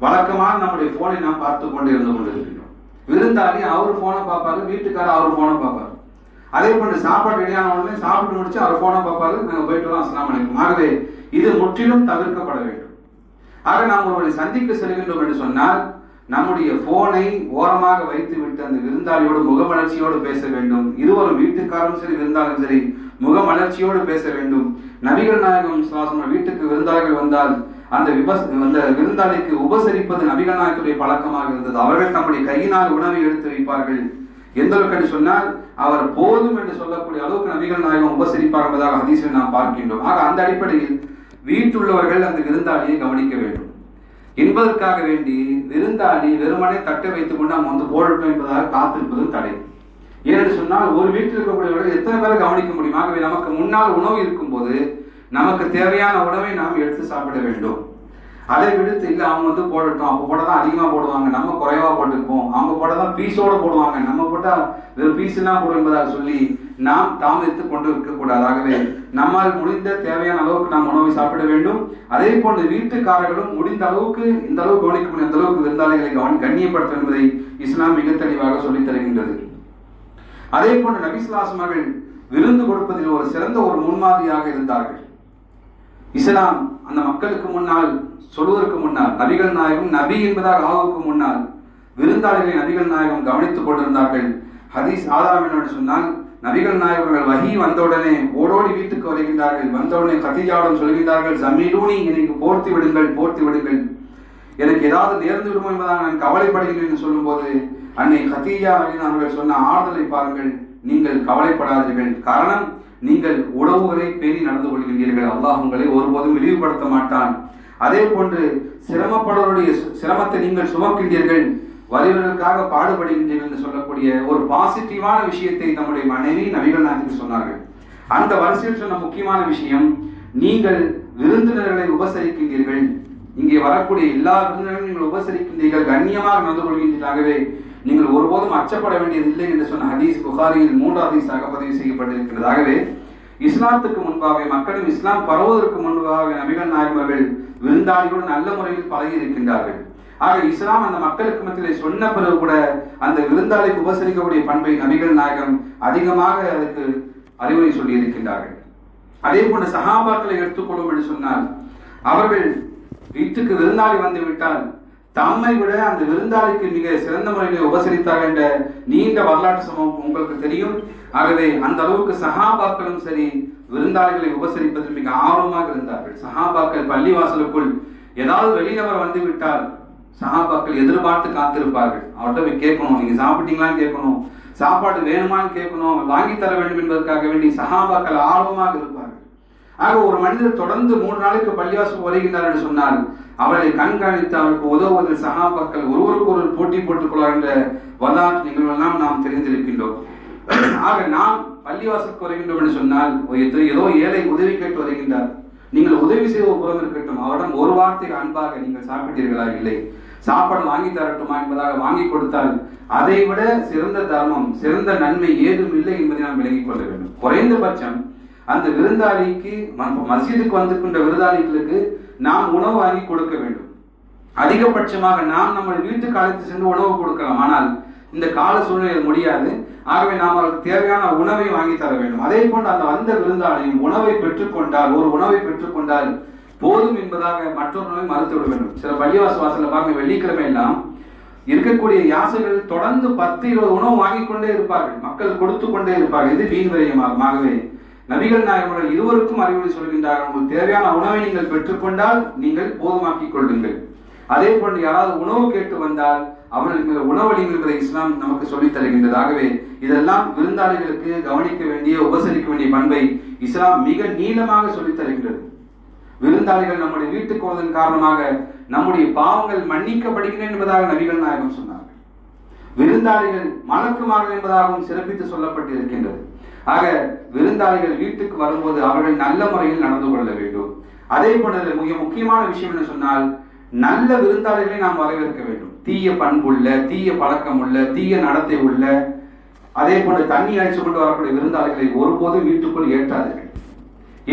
வழக்கமாக நம்முடைய போனை நாம் பார்த்து கொண்டு இருந்து கொண்டிருக்கின்றோம். விருந்தாளி அவர் போனை பார்ப்பாரு, வீட்டுக்காரர் அவர் போனை பார்ப்பாரு. அதே போன்று சாப்பாடு ரெடியான உடனே சாப்பிட்டு முடிச்சு அவர் போனை பார்ப்பாரு, நாங்கள் போயிட்டு வரோம், அஸ்ஸலாமு அலைக்கும். ஆகவே இது முற்றிலும் தவிர்க்கப்பட வேண்டும். ஆக நாம் ஒருவரை சந்திக்க செல்கின்றோம் என்று சொன்னால் நம்முடைய போனை ஓரமாக வைத்து விட்டு அந்த விருந்தாளியோடு முகமலர்ச்சியோடு பேச வேண்டும். இருவரும் வீட்டுக்காரும் சரி விருந்தாளும் சரி முகமலர்ச்சியோடு பேச வேண்டும். நபிகள் நாயகம் ஸல்லல்லாஹு வீட்டுக்கு விருந்தாளிகள் வந்தால் அந்த விருந்தாளிக்கு உபசரிப்பது நபிகள் நாயகத்துடைய பழக்கமாக இருந்தது. அவர்கள் தம்முடைய கையினால் உணவை எடுத்து வைப்பார்கள். எந்த அளவுக்கு என்று சொன்னால் அவர் போதும் என்று சொல்லக்கூடிய அளவுக்கு நபிகள் நாயகம் உபசரிப்பார் என்பதாக ஹதீஸில் நாம் பார்க்கின்றோம். ஆக அந்த அடிப்படையில் வீட்டுள்ளவர்கள் அந்த விருந்தாளியை கவனிக்க வேண்டும் என்பதற்காக வேண்டி விருந்தாளி வெறுமனே தட்டை வைத்துக் கொண்டு நாம் வந்து போடட்டும் என்பதாக காத்திருப்பதும் தடை. ஏனென்று சொன்னால் ஒரு வீட்டில் இருக்கக்கூடியவர்கள் எத்தனை பேரை கவனிக்க முடியும். ஆகவே நமக்கு முன்னால் உணவு இருக்கும் போது நமக்கு தேவையான உணவை நாம் எடுத்து சாப்பிட வேண்டும். அதை விடுத்து இல்லை அவங்க வந்து போடட்டும், அப்போ போட்டதான் அதிகமாக போடுவாங்க, நம்ம குறைவா போட்டுருப்போம், அவங்க போட்டதான் பீஸோட போடுவாங்க, நம்ம போட்டா வெறும் பீஸ்லாம் போடும் என்பதாக சொல்லி நாம் தாமதித்து கொண்டு இருக்கக்கூடாது. ஆகவே நம்மால் முடிந்த தேவையான அளவுக்கு நாம் உணவை சாப்பிட வேண்டும். அதே போன்று வீட்டுக்காரர்களும் முடிந்த அளவுக்கு இந்த அளவுக்கு கவனிக்க முடியும், அந்த அளவுக்கு விருந்தாளிகளை கண்ணியப்படுத்தும் என்பதை இஸ்லாம் மிக தெளிவாக சொல்லித் தருகின்றது. அதே போன்று நபி ஸல்லல்லாஹு அலைஹி வஸல்லம் விருந்து கொடுப்பதில் ஒரு சிறந்த ஒரு முன்மாதிரியாக இருந்தார்கள். இஸ்லாம் அந்த மக்களுக்கு முன்னால் சொல்வதற்கு முன்னால் நபிகள் நாயகம் நபி என்பதாக ஆகுவதற்கு முன்னால் விருந்தாளிகளை நபிகள் நாயகம் கவனித்துக் கொண்டிருந்தார்கள். ஹதீஸ் ஆதாரம் என்னவென்று சொன்னால், நபிகள் நாயகர்கள் வஹி வந்தவுடனே ஓடோடி வீட்டுக்கு வருகின்றார்கள். வந்தவுடனே கதீஜாவிடம் சொல்கின்றார்கள், ஜமீலூனி, எனக்கு போர்த்தி விடுங்கள், எனக்கு ஏதாவது நேர்ந்து விடுமோ என்பதாக நான் கவலைப்படுகிறேன் என்று சொல்லும் போது அன்னை கதீஜா அவர்கள் சொன்ன ஆறுதலை பாருங்கள். நீங்கள் கவலைப்படாதீர்கள், காரணம் நீங்கள் உறவுகளை பேணி நடந்து கொள்கின்றீர்கள், அல்லாஹ் உங்களை ஒருபோதும் இழிவுபடுத்த மாட்டான். அதே போன்று சிரமப்படுவருடைய சிரமத்தை நீங்கள் சுமக்கின்றீர்கள், வலிவர்களுக்காக பாடுபடுகின்றீர்கள் என்று சொல்லக்கூடிய ஒரு பாசிட்டிவான விஷயத்தை நம்முடைய மனைவி நபிகள் நாயகத்துக்கு சொன்னார்கள். அந்த வரிசையில் சொன்ன முக்கியமான விஷயம், நீங்கள் விருந்தினர்களை உபசரிக்கின்றீர்கள், இங்கே வரக்கூடிய எல்லா விருந்தினர்களும் நீங்கள் உபசரிக்கின்றீர்கள், கண்ணியமாக நடந்து கொள்கின்றீர்களாகவே நீங்கள் ஒருபோதும் அச்சப்பட வேண்டியதில்லை என்று சொன்ன ஹதீஸ் புகாரியில் 3வது ஹதீஸாக பதிவு செய்யப்பட்டிருக்கிறது. ஆகவே இஸ்லாத்துக்கு முன்பாக மக்களும் இஸ்லாம் பரவுவதற்கு முன்பாக நபிகள் நாயகர்கள் விருந்தாளியோடு நல்ல முறையில் பழகி இருக்கின்றார்கள். ஆக இஸ்லாம் அந்த மக்களுக்கு மத்தியிலே சொன்ன பிறகு கூட அந்த விருந்தாளிக்கு உபசரிக்கக்கூடிய பண்பை நபிகள் நாயகம் அதிகமாக அதுக்கு அறிவுரை சொல்லி இருக்கின்றார்கள். அதே போன்ற சஹாபாக்களை எடுத்துக்கொள்ளும் என்று சொன்னால், அவர்கள் வீட்டுக்கு விருந்தாளி வந்து விட்டால் தம்மை விட அந்த விருந்தாளிக்கு மிக சிறந்த முறையில் உபசரித்தார்கள் என்ற நீண்ட வரலாற்று சம்பவம் உங்களுக்கு தெரியும். ஆகவே அந்த அளவுக்கு சஹாபாக்களும் சரி விருந்தாளிகளை உபசரிப்பதில் மிக ஆர்வமாக இருந்தார்கள். சஹாபாக்கள் பள்ளிவாசலுக்குள் ஏதாவது வெளிநபர் வந்து விட்டால் சஹாபாக்கள் எதிர்பார்த்து காத்திருப்பார்கள். அவர்கிட்ட போய் கேட்கணும், நீங்க சாப்பிட்டீங்களான்னு கேட்கணும், சாப்பாடு வேணுமான்னு கேட்கணும், வாங்கி தர வேண்டும் என்பதற்காக வேண்டி சஹாபாக்கள் ஆர்வமாக இருப்பார்கள். ஆக ஒரு மனிதர் தொடர்ந்து 3 நாளைக்கு பள்ளிவாசல் வருகின்றார் என்று சொன்னால் அவரை கண்காணித்து அவருக்கு உதவுவதில் சஹாபாக்கள் ஒருவருக்கு ஒரு போட்டி போட்டுக் கொள்வார் என்ற வரலாற்று நிகழ்வெல்லாம் நாம் தெரிந்திருக்கின்றோம். ஆக நாம் பள்ளிவாசலுக்கு வருகின்றோம் என்று சொன்னால் ஏதோ ஏழை உதவி கேட்டு வருகின்றார், நீங்கள் உதவி செய்த ஒரு புறம் இருக்கட்டும், அவரிடம் ஒரு வார்த்தை அன்பாக நீங்கள் சாப்பிட்டீர்களா, இல்லை சாப்பாடு வாங்கி தரட்டுமா என்பதாக வாங்கி கொடுத்தால் அதை விட சிறந்த தர்மம் சிறந்த நன்மை ஏதும் இல்லை என்பதை நாம் விளங்கிக் கொள்ள வேண்டும். குறைந்தபட்சம் அந்த விருந்தாளிக்கு, மஸ்ஜிதுக்கு வந்திருக்கின்ற விருந்தாளிகளுக்கு நாம் உணவு வாங்கி கொடுக்க வேண்டும். அதிகபட்சமாக நாம் நம்ம வீட்டுக்கு அழைத்து சென்று உணவு கொடுக்கலாம். ஆனால் இந்த கால சூழ்நிலையில் முடியாது. ஆகவே நாம் அவருக்கு தேவையான உணவை வாங்கி தர வேண்டும். அதே போன்று அந்த வந்த விருந்தாளியும் உணவை பெற்றுக்கொண்டால், ஒரு உணவை பெற்றுக்கொண்டால் போதும் என்பதாக மற்றொரு உணவை மறுத்து விட வேண்டும். சில பள்ளிவாச வாசல்ல பாருங்க, வெள்ளிக்கிழமை எல்லாம் இருக்கக்கூடிய யாசைகள் தொடர்ந்து 10-20 உணவு வாங்கி கொண்டே இருப்பார்கள், மக்கள் கொடுத்து கொண்டே இருப்பார்கள். இது வீண் விரயமாகும். ஆகவே நபிகள் நாயகம் இருவருக்கும் அறிவுரை சொல்கின்றார்கள், உங்களுக்கு தேவையான உணவை நீங்கள் பெற்றுக்கொண்டால் நீங்கள் போதுமாக்கிக் கொள்ளுங்கள். அதே போன்று யாராவது உணவு கேட்டு வந்தால் அவர்களுக்கு உணவளிங்கள் என்பதை இஸ்லாம் நமக்கு சொல்லித் தருகின்றது. ஆகவே இதெல்லாம் விருந்தாளிகளுக்கு கவனிக்க வேண்டிய, உபசரிக்க வேண்டிய பண்பை இஸ்லாம் மிக நீளமாக சொல்லித் தருகின்றது. விருந்தாளிகள் நம்முடைய வீட்டுக்கு வருவதன் காரணமாக நம்முடைய பாவங்கள் மன்னிக்கப்படுகின்றன என்பதாக நபிகள் நாயகம் சொன்னார்கள். விருந்தாளிகள் மலக்குமார்கள் என்பதாகவும் சிறப்பித்து சொல்லப்பட்டு இருக்கின்றது. ஆக விருந்தாளிகள் வீட்டுக்கு வரும்போது அவர்கள் நல்ல முறையில் நடந்து கொள்ள வேண்டும். அதே போன்று மிக முக்கியமான விஷயம் என்ன சொன்னால், நல்ல விருந்தாளிகளை நாம் வரவேற்க வேண்டும். தீய பண்புள்ள, தீய பழக்கம் உள்ள, தீய நடத்தை உள்ள, அதே போன்று தண்ணி அடிச்சு கொண்டு வரக்கூடிய விருந்தாளிகளை ஒருபோதும் வீட்டுக்குள் ஏற்றாதீர்கள்.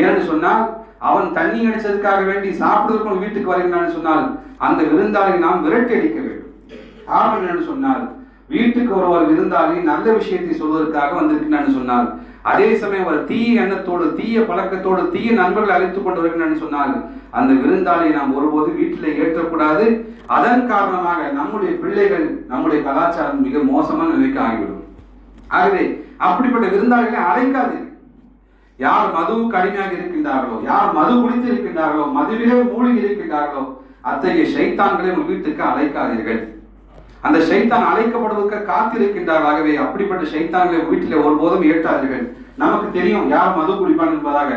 ஏன்னு சொன்னால், அவன் தண்ணி அடிச்சதுக்காக வேண்டி சாப்பிடுவதற்கு வீட்டுக்கு வருகிறான்னு சொன்னால் அந்த விருந்தாளி நாம் விரட்டி அடிக்க வேண்டும். காரணம் என்னன்னு சொன்னால், வீட்டுக்கு ஒருவர் விருந்தாளி நல்ல விஷயத்தை சொல்வதற்காக வந்திருக்கிறான்னு சொன்னால், அதே சமயம் ஒரு தீய எண்ணத்தோடு, தீய பழக்கத்தோடு, தீய நண்பர்களை அழைத்துக் கொண்டு வருகிறான்னு சொன்னால் அந்த விருந்தாளியை நாம் ஒருபோது வீட்டிலே ஏற்றக்கூடாது. அதன் காரணமாக நம்முடைய பிள்ளைகள், நம்முடைய கலாச்சாரம் மிக மோசமான நிலைக்கு ஆகிவிடும். ஆகவே அப்படிப்பட்ட விருந்தாளிகளை அழைக்காது. யார் மதுவுக்கு அடிமையாக இருக்கின்றார்களோ, யார் மது குடித்து இருக்கின்றார்களோ, மதுவிலே மூழ்கி இருக்கின்றார்களோ, அத்தகைய ஷைத்தான்களை உங்கள் வீட்டுக்கு அழைக்காதீர்கள். அந்த ஷைத்தான் அழைக்கப்படுவதற்கு காத்திருக்கின்றார்கள். ஆகவே அப்படிப்பட்ட ஷைத்தான்களை வீட்டில் ஒருபோதும் ஏற்றாதீர்கள். நமக்கு தெரியும் யார் மது குடிப்பான் என்பதாக.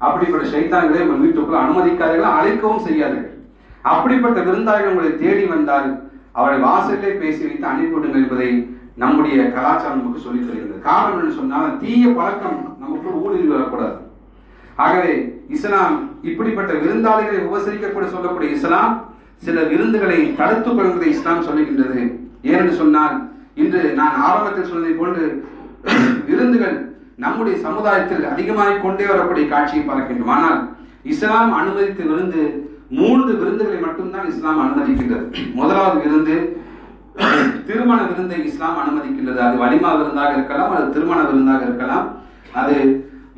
அப்படிப்பட்ட ஷைத்தான்களை உங்கள் வீட்டுக்குள் அனுமதிக்காதீர்கள், அழைக்கவும் செய்யாதீர்கள். அப்படிப்பட்ட விருந்தாளிகள் உங்களை தேடி வந்தால் அவரை வாசலிலே பேசி வைத்து அனுப்பிவிடுங்கள் என்பதை நம்முடைய கலாச்சாரம் நமக்கு சொல்லித் தருகிறது. காரணம் என்று சொன்னால், தீய பழக்கம் நமக்குள் ஊடுருவி வரக்கூடாது. ஆகவே இஸ்லாம் இப்படிப்பட்ட விருந்தாளிகளை உபசரிக்க சொல்லக்கூடிய இஸ்லாம் சில விருந்துகளை தடுத்துக் கொள்வதை இஸ்லாம் சொல்லுகின்றது. ஏனென்று சொன்னால், இன்று நான் ஆரம்பத்தில் சொன்னதை போன்று விருந்துகள் நம்முடைய சமுதாயத்தில் அதிகமாக கொண்டே வரக்கூடிய காட்சியை பார்க்கின்றோம். ஆனால் இஸ்லாம் அனுமதித்த விருந்து 3 விருந்துகளை மட்டும்தான் இஸ்லாம் அனுமதிக்கின்றது. முதலாவது விருந்து திருமண விருந்தை இஸ்லாம் அனுமதிக்கின்றது. அது வலிமா விருந்தாக இருக்கலாம், அது திருமண விருந்தாக இருக்கலாம். அது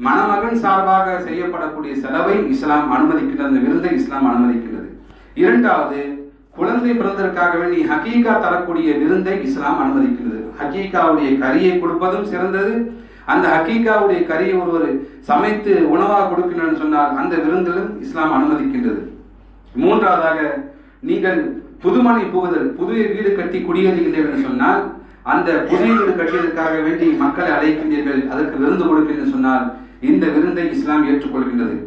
மணமகன் சார்பாக செய்யப்படக்கூடிய செலவை இஸ்லாம் அனுமதிக்கின்றது. அந்த விருந்தை இஸ்லாம் அனுமதிக்கின்றது. இரண்டாவது, குழந்தை பிறந்ததற்காக வேண்டி ஹக்கீகா தரக்கூடிய விருந்தை இஸ்லாம் அனுமதிக்கின்றது. ஹக்கீகாவுடைய கறியை கொடுப்பதும் சிறந்தது. அந்த ஹக்கீகாவுடைய கறியை ஒருவர் சமைத்து உணவாக கொடுக்கணும்னு சொன்னால் அந்த விருந்திலும் இஸ்லாம் அனுமதிக்கின்றது. மூன்றாவதாக, நீங்கள் புதுமனை புகுதல், புதிய வீடு கட்டி குடியேறுகின்றீர்கள் என்று சொன்னால் அந்த புதிய வீடு கட்டியதற்காக வேண்டி மக்களை அழைக்கின்றீர்கள், அதற்கு விருந்து கொடுக்கின்றீர்கள் சொன்னால் இந்த விருந்தை இஸ்லாம் ஏற்றுக்கொள்கின்றது.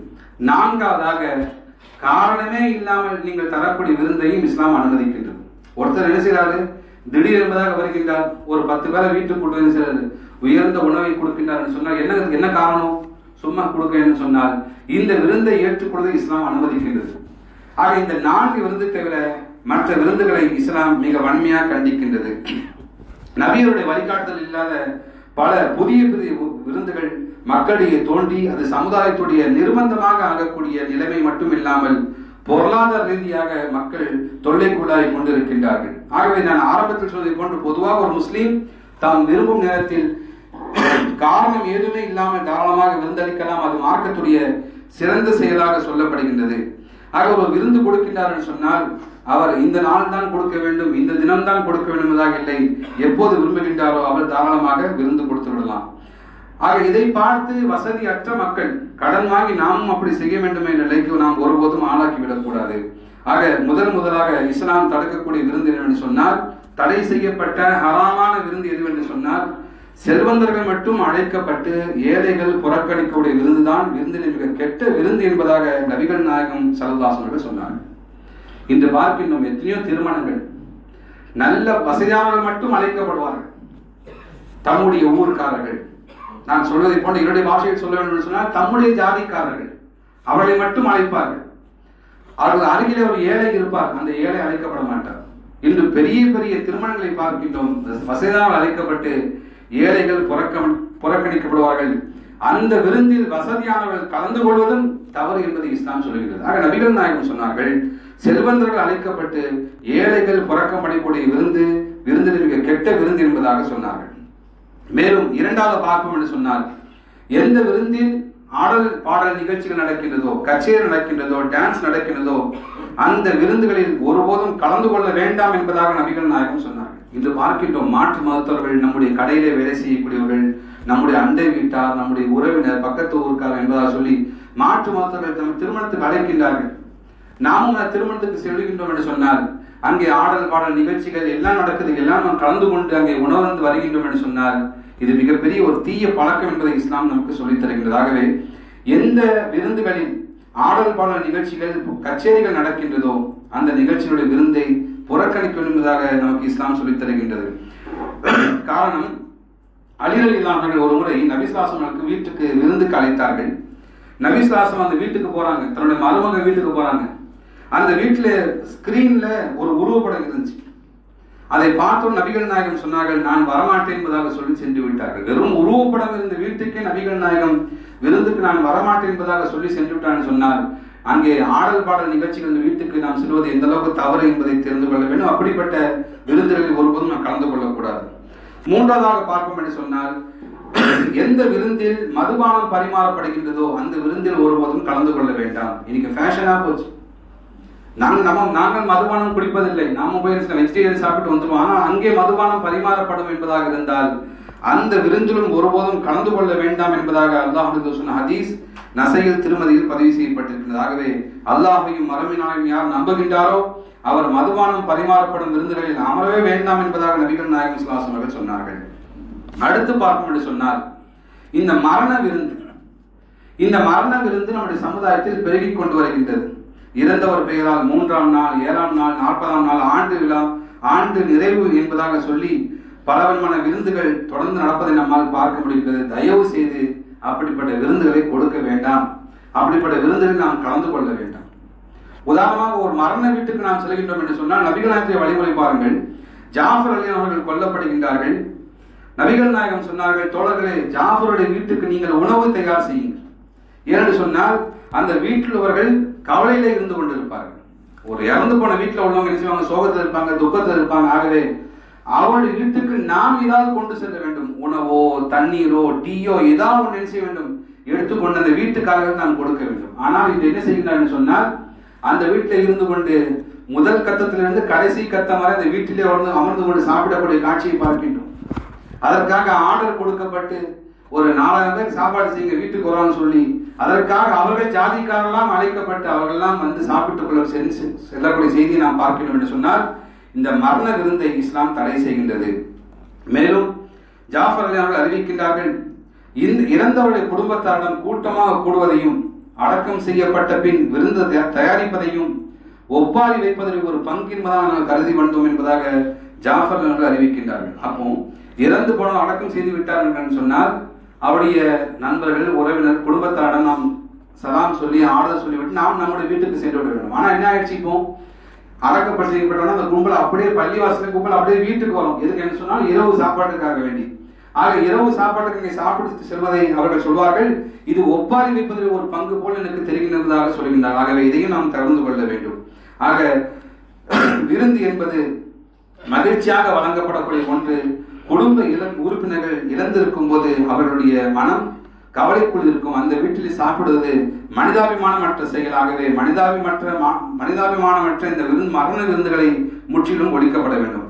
நான்காவதாக, காரணமே இல்லாமல் நீங்கள் தரக்கூடிய விருந்தையும் இஸ்லாம் அனுமதிக்கின்றது. ஒருத்தர் என்ன செய்யறாரு, திடீர் என்பதாக வருகின்றார், ஒரு 10 பேரை வீட்டுக்கு கொண்டு வந்து செய்யறது, உயர்ந்த உணவை கொடுக்கின்றார் சொன்னால் என்ன காரணம், சும்மா கொடுக்கிறேன்னு சொன்னால் இந்த விருந்தை ஏற்றுக்கொள்வதை இஸ்லாம் அனுமதிக்கின்றது. ஆக இந்த 4 விருந்து தவிர மற்ற விருந்துகளை இஸ்லாம் மிக வன்மையாக கண்டிக்கின்றது. நபியருடைய வழிகாட்டுதல் இல்லாத பல புதிய விருந்துகள் மக்களிடையே தோன்றி அது சமுதாயத்துடைய நிர்பந்தமாக ஆகக்கூடிய நிலைமை மட்டும் இல்லாமல் பொருளாதார ரீதியாக மக்கள் தொல்லைக்குள்ளாகி கொண்டிருக்கின்றார்கள். ஆகவே நான் ஆரம்பத்தில் சொன்னதை போன்று பொதுவாக ஒரு முஸ்லீம் தாம் விரும்பும் நேரத்தில் காரணம் எதுவுமே இல்லாமல் தாராளமாக விருந்தளிக்கலாம். அது மார்க்கத்துடைய சிறந்த செயலாக சொல்லப்படுகின்றது. ஆக ஒரு விருந்து கொடுக்கின்றார் என்று சொன்னால் அவர் இந்த நாள் தான் கொடுக்க வேண்டும், இந்த தினம் தான் கொடுக்க வேண்டும் என்பதாக இல்லை. எப்போது விரும்புகின்றாரோ அவர் தாராளமாக விருந்து கொடுத்து விடலாம். ஆக இதை பார்த்து வசதி அற்ற மக்கள் கடன் வாங்கி நாமும் அப்படி செய்ய வேண்டும் என்ற நிலைக்கு நாம் ஒருபோதும் ஆளாக்கிவிடக்கூடாது. ஆக முதலாக இஸ்லாம் தடுக்கக்கூடிய விருந்து என்னவென்று சொன்னால், தடை செய்யப்பட்ட ஹராமான விருந்து எதுவென்று சொன்னால், செல்வந்தர்கள் மட்டும் அழைக்கப்பட்டு ஏழைகள் புறக்கணிக்கக்கூடிய விருந்துதான் விருந்தில் மிக கெட்ட விருந்து என்பதாக நபிகள் நாயகம் ஸல்லல்லாஹு அலைஹி வஸல்லம் சொன்னார்கள். இன்று பார்க்கின்றோம் எத்தனையோ திருமணங்கள் நல்ல வசதியானவர்கள் மட்டும் அழைக்கப்படுவார்கள். தம்முடைய ஊர்க்காரர்கள், நான் சொல்வதை போன்ற என்னுடைய பாஷையில் சொல்ல வேண்டும் என்று சொன்னால் தம்முடைய ஜாதிக்காரர்கள் அவர்களை மட்டும் அழைப்பார்கள். அவர்கள் அருகிலே ஒரு ஏழை இருப்பார், அந்த ஏழை அழைக்கப்பட மாட்டார். இன்று பெரிய பெரிய திருமணங்களை பார்க்கின்றோம், வசதியானவர்கள் அழைக்கப்பட்டு ஏழைகள் புறக்கணிக்கப்படுவார்கள். அந்த விருந்தில் வசதியானவர்கள் கலந்து கொள்வதும் தவறு என்பதை இஸ்லாம் சொல்கிறது. ஆக நபிகள் நாயகம் சொன்னார்கள், செல்வந்தர்கள் அழைக்கப்பட்டு ஏழைகள் புறக்கணிக்கக்கூடிய விருந்தில் மிக கெட்ட விருந்து என்பதாக சொன்னார்கள். மேலும் இரண்டாவது பார்ப்போம் என்று சொன்னால், எந்த விருந்தில் ஆடல் பாடல் நிகழ்ச்சிகள் நடக்கின்றதோ, கச்சேரி நடக்கின்றதோ, டான்ஸ் நடக்கின்றதோ, அந்த விருந்துகளில் ஒருபோதும் கலந்து கொள்ள வேண்டாம் என்பதாக நபிகள் நாயகம் சொன்னார்கள். இன்று பார்க்கின்றோம் மாற்று மருத்துவர்கள், நம்முடைய கடையிலே வேலை செய்யக்கூடியவர்கள், நம்முடைய அண்டை வீட்டார், நம்முடைய உறவினர், பக்கத்து ஊருக்கார் என்பதாக சொல்லி மாற்று மருத்துவர்கள் தம் திருமணத்துக்கு அழைக்கின்றார்கள். நாமும் திருமணத்துக்கு செல்கின்றோம் என்று சொன்னால் அங்கே ஆடல் பாடல் நிகழ்ச்சிகள் எல்லாம் நடக்குது, எல்லாம் நாம் கலந்து கொண்டு அங்கே உணவருந்து வருகின்றோம் என்று சொன்னால் இது மிகப்பெரிய ஒரு தீய பழக்கம் என்பதை இஸ்லாம் நமக்கு சொல்லித் தருகின்றதாகவே எந்த விருந்துகளில் ஆடல் பாடல் நிகழ்ச்சிகள் கச்சேரிகள் நடக்கின்றதோ அந்த நிகழ்ச்சிகளுடைய விருந்தை புறக்கணிக்க என்பதாக நமக்கு இஸ்லாம் சொல்லித் தருகின்றது. காரணம், அலி ரலியல்லாஹு அன்ஹு ஒரு முறை நபி ஸல்லல்லாஹு அலைஹி வஸல்லம் வீட்டுக்கு விருந்துக்கு அழைத்தார்கள். நபி ஸல்லல்லாஹு அலைஹி வஸல்லம் அந்த வீட்டுக்கு போறாங்க, தன்னுடைய மருமக வீட்டுக்கு போறாங்க. அந்த வீட்டுல ஸ்கிரீன்ல ஒரு உருவப்படம் இருந்துச்சு. அதை பார்த்தோம் நபிகள் நாயகம் சொன்னார்கள், நான் வரமாட்டேன் என்பதாக சொல்லி சென்று விட்டார்கள். வெறும் உருவப்படம் இருந்த வீட்டுக்கே நபிகள் நாயகம் விருந்துக்கு நான் வரமாட்டேன் என்பதாக சொல்லி சென்று விட்டான்னு சொன்னார். அங்கே ஆடல் பாடல் நிகழ்ச்சிகள் வீட்டுக்கு நாம் செல்வது எந்த அளவுக்கு தவறு என்பதை தெரிந்து கொள்ள வேண்டும். அப்படிப்பட்ட விருந்துகளில் ஒருபோதும் நாம் கலந்து கொள்ளக்கூடாது. மூன்றாவதாக பார்ப்போம் என்று சொன்னால், எந்த விருந்தில் மதுபானம் பரிமாறப்படுகின்றதோ அந்த விருந்தில் ஒருபோதும் கலந்து கொள்ள வேண்டாம். இன்னைக்கு ஃபேஷனா போச்சு. நாங்கள் மதுபானம் குடிப்பதில்லை, நாம போய் வெஜிடேரியன் சாப்பிட்டு வந்துடுவோம். ஆனால் அங்கே மதுபானம் பரிமாறப்படும் என்பதாக இருந்தால் அந்த விருந்திலும் ஒருபோதும் கலந்து கொள்ள வேண்டாம் என்பதாக அல்லாஹ் சொன்ன ஹதீஸ் நசையில் திருமதியில் பதிவு செய்யப்பட்டிருக்கிறது. ஆகவே அல்லாஹையும் மறுமையினாலும் யார் நம்புகின்றாரோ அவர் மதுபானம் பரிமாறப்படும் விருந்துகளில் அமரவே வேண்டாம் என்பதாக நபிகள் நாயகம் ஸல்லல்லாஹு அலைஹி வஸல்லம் சொன்னார்கள். அடுத்து பார்ப்போம் என்று சொன்னால், இந்த மரண விருந்து நம்முடைய சமுதாயத்தில் பெருகிக் கொண்டு வருகின்றது. இறந்தவர் பெயரால் 3ஆம் நாள், 7ஆம் நாள், 40ஆம் நாள், ஆண்டு விழா, ஆண்டு நிறைவு என்பதாக சொல்லி பலவிதமான விருந்துகள் தொடர்ந்து நடப்பதை நம்மால் பார்க்க முடிகிறது. தயவு செய்து அப்படிப்பட்ட விருந்துகளை கொடுக்க வேண்டாம், அப்படிப்பட்ட விருந்துகளில் நாம் கலந்து கொள்ள வேண்டாம். உதாரணமாக ஒரு மரண வீட்டுக்கு நாம் செல்கின்றோம் என்று சொன்னால் நபிகள் நாயகத்தை வழிமுறை பாருங்கள். ஜாஃபர் அலி அவர்கள் கொல்லப்படுகின்றார்கள். நபிகள் நாயகம் சொன்னார்கள், தோழர்களே, ஜாஃபருடைய வீட்டுக்கு நீங்கள் உணவு தயார் செய்யுங்கள். ஏனென்று சொன்னால் அந்த வீட்டில் அவர்கள் கவலையிலே இருந்து கொண்டிருப்பார்கள். ஒரு இறந்து போன வீட்டில் உள்ளவங்க என்ன செய்வாங்க, சோகத்தில் இருப்பாங்க, துக்கத்தில் இருப்பாங்க. ஆகவே அவருடைய வீட்டுக்கு நாம் ஏதாவது கொண்டு செல்ல வேண்டும். உணவோ, தண்ணீரோ, டீயோ ஏதாவது ஒன்று என்ன செய்ய வேண்டும், எடுத்துக்கொண்டு அந்த வீட்டுக்காரர்கள் நாம் கொடுக்க வேண்டும். ஆனால் இது என்ன செய்கிறார் சொன்னால், அந்த வீட்டில் இருந்து கொண்டு முதல் கத்தத்திலிருந்து கடைசி கத்தம் வரை அந்த வீட்டிலே அமர்ந்து கொண்டு சாப்பிடக்கூடிய காட்சியை பார்க்கின்றோம். அதற்காக ஆர்டர் கொடுக்கப்பட்டு ஒரு 4000 பேர் சாப்பாடு செய்யுங்க வீட்டுக்கு வரான்னு சொல்லி அதற்காக அவர்கள் ஜாதிக்காரெல்லாம் அழைக்கப்பட்டு அவர்களெல்லாம் வந்து சாப்பிட்டுக் கொள்ள செல்லக்கூடிய செய்தியை நாம் பார்க்கணும் என்று சொன்னால் இந்த மரண விருந்தை இஸ்லாம் தடை செய்கின்றது. மேலும் ஜாஃபர் அலி அவர்கள் அறிவிக்கின்றார்கள், இறந்தவருடைய குடும்பத்தாரிடம் கூட்டமாக கூடுவதையும் அடக்கம் செய்யப்பட்ட பின் விருந்து தயாரிப்பதையும் ஒப்பாரி வைப்பதற்கு ஒரு பங்கு என்பதாக நாங்கள் கருதி வந்தோம் என்பதாக ஜாஃபர் அவர்கள் அறிவிக்கின்றார்கள். அப்போ இறந்து போன அடக்கம் செய்து விட்டார்கள் என்று சொன்னால் அவருடைய நண்பர்கள், உறவினர், குடும்பத்தாரிடம் நாம் சலாம் சொல்லி ஆறுதல் சொல்லிவிட்டு நாம் நம்முடைய வீட்டுக்கு சென்று விட வேண்டும். ஆனால் என்ன ஆயிடுச்சு, இப்போ அடக்கப்பட்டு செய்யப்பட்டோம்னா அந்த கும்பல் அப்படியே பள்ளிவாசல் கும்பல் அப்படியே வீட்டுக்கு வரும். எதுக்கு என்று சொன்னால் இரவு சாப்பாட்டுக்காக வேண்டி. ஆக இரவு சாப்பாட்டுக்கு இங்கே சாப்பிட்டு செல்வதை அவர்கள் சொல்வார்கள், இது ஒப்பாரி வைப்பதில் ஒரு பங்கு போல் எனக்கு தெரிகின்றதாக சொல்கின்றார். ஆகவே இதையும் நாம் தவிர்த்து கொள்ள வேண்டும். ஆக விருந்து என்பது மகிழ்ச்சியாக வழங்கப்படக்கூடிய ஒன்று, குடும்ப உறுப்பினர்கள் இழந்திருக்கும் போது அவர்களுடைய மனம் கவலைக்குள் இருக்கும். அந்த வீட்டில் சாப்பிடுவது மனிதாபிமானமற்ற செயலாகவே மனிதாபிமானமற்ற இந்த மரண விருந்துகளை முற்றிலும் ஒழிக்கப்பட வேண்டும்.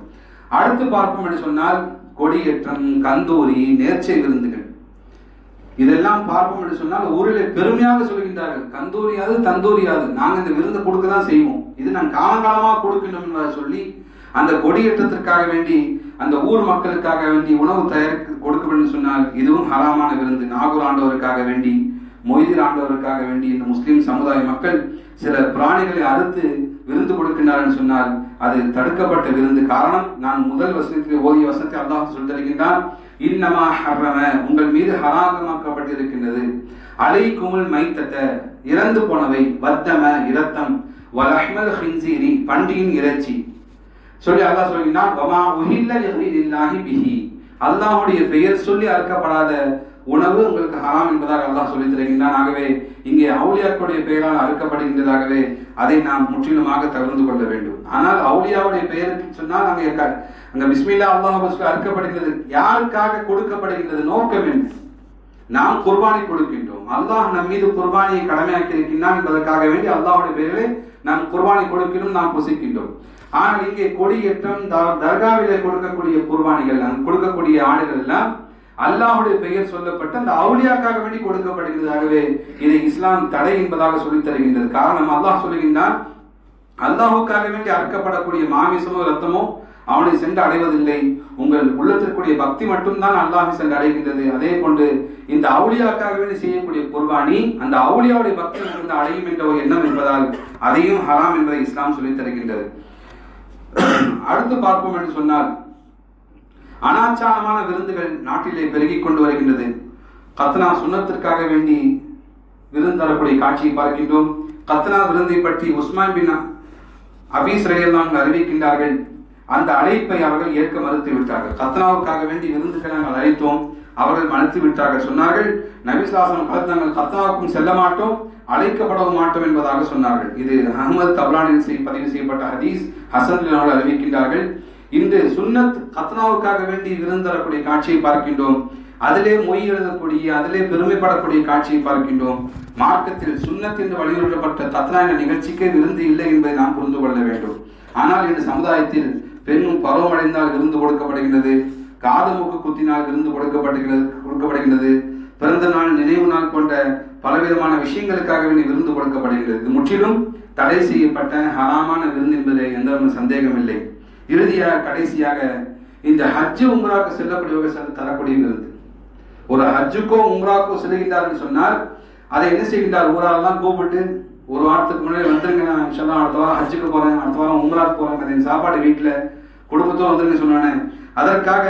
அடுத்து பார்ப்போம் என்று சொன்னால் கொடியேற்றம், கந்தூரி, நேர்ச்சை விருந்துகள், இதெல்லாம் பார்ப்போம் என்று சொன்னால் ஊரிலே பெருமையாக சொல்கின்றார்கள். கந்தூரியாது தந்தூரியாது, நாங்கள் இந்த விருந்து கொடுக்க தான் செய்வோம், இது நாங்கள் காலகாலமாக கொடுக்கணும் என்பதை சொல்லி அந்த கொடியேற்றத்திற்காக வேண்டி அந்த ஊர் மக்களுக்காக வேண்டி உணவு கொடுக்க வேண்டும் சொன்னால் இதுவும் ஹராமான விருந்து. நாகூர் ஆண்டவருக்காக வேண்டி, மொய்தீர் ஆண்டவருக்காக வேண்டி இந்த முஸ்லிம் சமுதாய மக்கள் சில பிராணிகளை அறுத்து விருந்து கொடுக்கின்றார்கள் சொன்னால் அது தடுக்கப்பட்ட விருந்து. காரணம், நான் முதல் வசனத்தில் ஓதிய வசனத்தை அல்லாஹ் சொல்லியிருக்கின்றான், இன்னமா ஹர்ரம, உங்கள் மீது ஹராமாக்கப்பட்டிருக்கின்றது, அலைக்குமுல் மைத்தத, இறந்து போனவை, வத்தம, இரத்தம், வலஹ்மல் ஹின்சீரி, பண்டியின் இறைச்சி சொல்லி அல்லாஹ் சொல்கிறான், வமா உஹில்ல லில்லாஹி பிஹி, அல்லாஹ்வுடைய பெயர் சொல்லி அறுக்கப்படாத உணவு உங்களுக்கு ஹராம் என்பதாக அல்லாஹ் சொல்லி தருகின்றான். ஆகவே இங்கே அவுலியாக்களுடைய பெயரால் அறுக்கப்படுகின்றதாகவே அதை நாம் முற்றிலுமாக தவிர்த்து கொள்ள வேண்டும். ஆனால் அவுலியாவுடைய பெயருக்கு சொன்னால் அங்க பிஸ்மில்லா அல்லாஹ் அறுக்கப்படுகிறது. யாருக்காக கொடுக்கப்படுகின்றது? நோக்கம் என்ன? நாம் குர்பானி கொடுக்கின்றோம், அல்லாஹ் நம் மீது குர்பானியை கடமையாக்கி இருக்கின்றான் என்பதற்காக வேண்டி அல்லாஹ்வுடைய பெயரிலே நாம் குர்பானி கொடுக்கின்றோம், நாம் புசிக்கின்றோம். ஆனால் இங்கே கொடியேற்றம், தர்காவிலே கொடுக்கக்கூடிய குர்பானிகள், கொடுக்கக்கூடிய ஆடுகள் எல்லாம் அல்லாஹ்வுடைய பெயர் சொல்லப்பட்டு அந்த அவுலியாக்காக வேண்டி கொடுக்கப்படுகிறதாகவே இதை இஸ்லாம் தடை என்பதாக சொல்லித் தருகின்றது. காரணம், அல்லாஹ் சொல்லுகின்றான், அல்லாஹுக்காக வேண்டி அறுக்கப்படக்கூடிய மாமிசமோ இரத்தமோ அவனை சென்று அடைவதில்லை, உங்கள் உள்ளத்திற்குரிய பக்தி மட்டும்தான் அல்லாஹை சென்று அடைகின்றது. அதே போன்று இந்த அவுலியாக்காக வேண்டி செய்யக்கூடிய குர்பானி அந்த அவுலியாவுடைய பக்தி மட்டும் அடையும் என்ற ஒரு எண்ணம் என்பதால் அதையும் ஹராம் என்பதை இஸ்லாம் சொல்லித் தருகின்றது. அடுத்து பார்ப்போம் என்று சொன்னால் அனாச்சாரமான விருந்துகள் நாட்டிலே பெருகிக் கொண்டு வருகின்றது. கத்னா சுன்னத்திற்காக வேண்டி விருந்து தரக்கூடிய காட்சியை பார்க்கின்றோம். கத்னா விருந்தை பற்றி உஸ்மான் பின் அபீஸ் ரலியல்லாஹு அறிவிக்கின்றார்கள், அந்த அழைப்பை அவர்கள் ஏற்க மறுத்து விட்டார்கள். கத்னாவுக்காக வேண்டி விருந்துகளை நாங்கள் அழைத்தோம், அவர்கள் மறுத்து விட்டார்கள். சொன்னார்கள், நபி ஸல்லல்லாஹு அலைஹி வஸல்லம் நாங்கள் கத்னாவுக்கும் செல்ல மாட்டோம், அழைக்கப்படவும் மாட்டோம் என்பதாக சொன்னார்கள். இது அஹ்மத் தப்ரானில் பதிவு செய்யப்பட்ட ஹதீஸ். ஹசன் அவர்கள் அறிவிக்கின்றார்கள், இன்று சுன்னத் கத்னாவுக்காக வேண்டி விருந்தரக்கூடிய காட்சியை பார்க்கின்றோம், அதிலே மொய் எழுதக்கூடிய, அதிலே பெருமைப்படக்கூடிய காட்சியை பார்க்கின்றோம். மார்க்கத்தில் சுன்னத் என்று வலியுறுத்தப்பட்ட கத்னா என்ற நிகழ்ச்சிக்கே விருந்து இல்லை என்பதை நாம் புரிந்து கொள்ள வேண்டும். ஆனால் இன்று சமுதாயத்தில் பெண்ணும் பருவமடைந்தால் விருந்து கொடுக்கப்படுகின்றது, காது மூக்கு குத்தினால் விருந்து கொடுக்கப்படுகின்றது, பிறந்த நாள், நினைவு நாள் போன்ற பலவிதமான விஷயங்களுக்காக வேண்டி விருந்து கொடுக்கப்படுகிறது. இது முற்றிலும் தடை செய்யப்பட்ட ஹராமான விருந்து என்பதில் எந்த ஒரு சந்தேகம் இல்லை. இறுதியாக கடைசியாக இந்த ஹஜ்ஜு உம்ராவுக்கு செல்லக்கூடியவர்கள் தரக்கூடிய விருந்து. ஒரு ஹஜ்ஜுக்கோ உம்ராவுக்கோ செல்கின்றார்கள் சொன்னால் அதை என்ன செய்கின்றார்? ஊராரெல்லாம் கூப்பிட்டு ஒரு வாரத்துக்கு முன்னாடி வந்துருங்க, நான் இன்ஷால்லா அடுத்த வாரம் ஹஜ்ஜுக்கு போறேன், அடுத்த வாரம் உம்ராவுக்கு போறேன், என் சாப்பாடு வீட்டில் குடும்பத்தோடு வந்துருங்க சொன்னானே. அதற்காக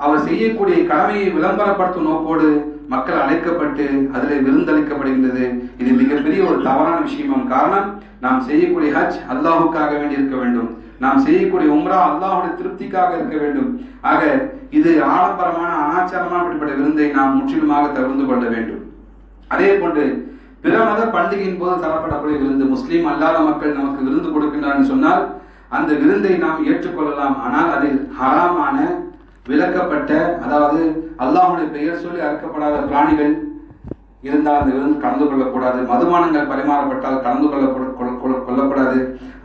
அவர் செய்யக்கூடிய கடமையை விளம்பரப்படுத்தும் நோக்கோடு மக்கள் அழைக்கப்பட்டு அதில் விருந்தளிக்கப்படுகின்றது. இது மிகப்பெரிய ஒரு தவறான விஷயமாகும். காரணம், நாம் செய்யக்கூடிய ஹஜ் அல்லாஹுக்காக வேண்டி இருக்க வேண்டும், நாம் செய்யக்கூடிய உம்ரா அல்லாஹுடைய திருப்திக்காக இருக்க வேண்டும். ஆக இது ஆடம்பரமான அனாச்சாரமான அப்படிப்பட்ட விருந்தை நாம் முற்றிலுமாக தவிர்த்து கொள்ள வேண்டும். அதே போன்று பிற மத பண்டிகையின் போது தரப்படக்கூடிய விருந்து, முஸ்லீம் அல்லாத மக்கள் நமக்கு விருந்து கொடுக்கின்றார்கள் சொன்னால் அந்த விருந்தை நாம் ஏற்றுக்கொள்ளலாம். ஆனால் அதில் ஹராமான, விலக்கப்பட்ட, அதாவது அல்லாஹுடைய பெயர் சொல்லி அறுக்கப்படாத பிராணிகள் இருந்தால் அந்த விருந்து கலந்து கொள்ளக்கூடாது. மதுபானங்கள் பரிமாறப்பட்டால் கலந்து கொள்ளக்கூடாது.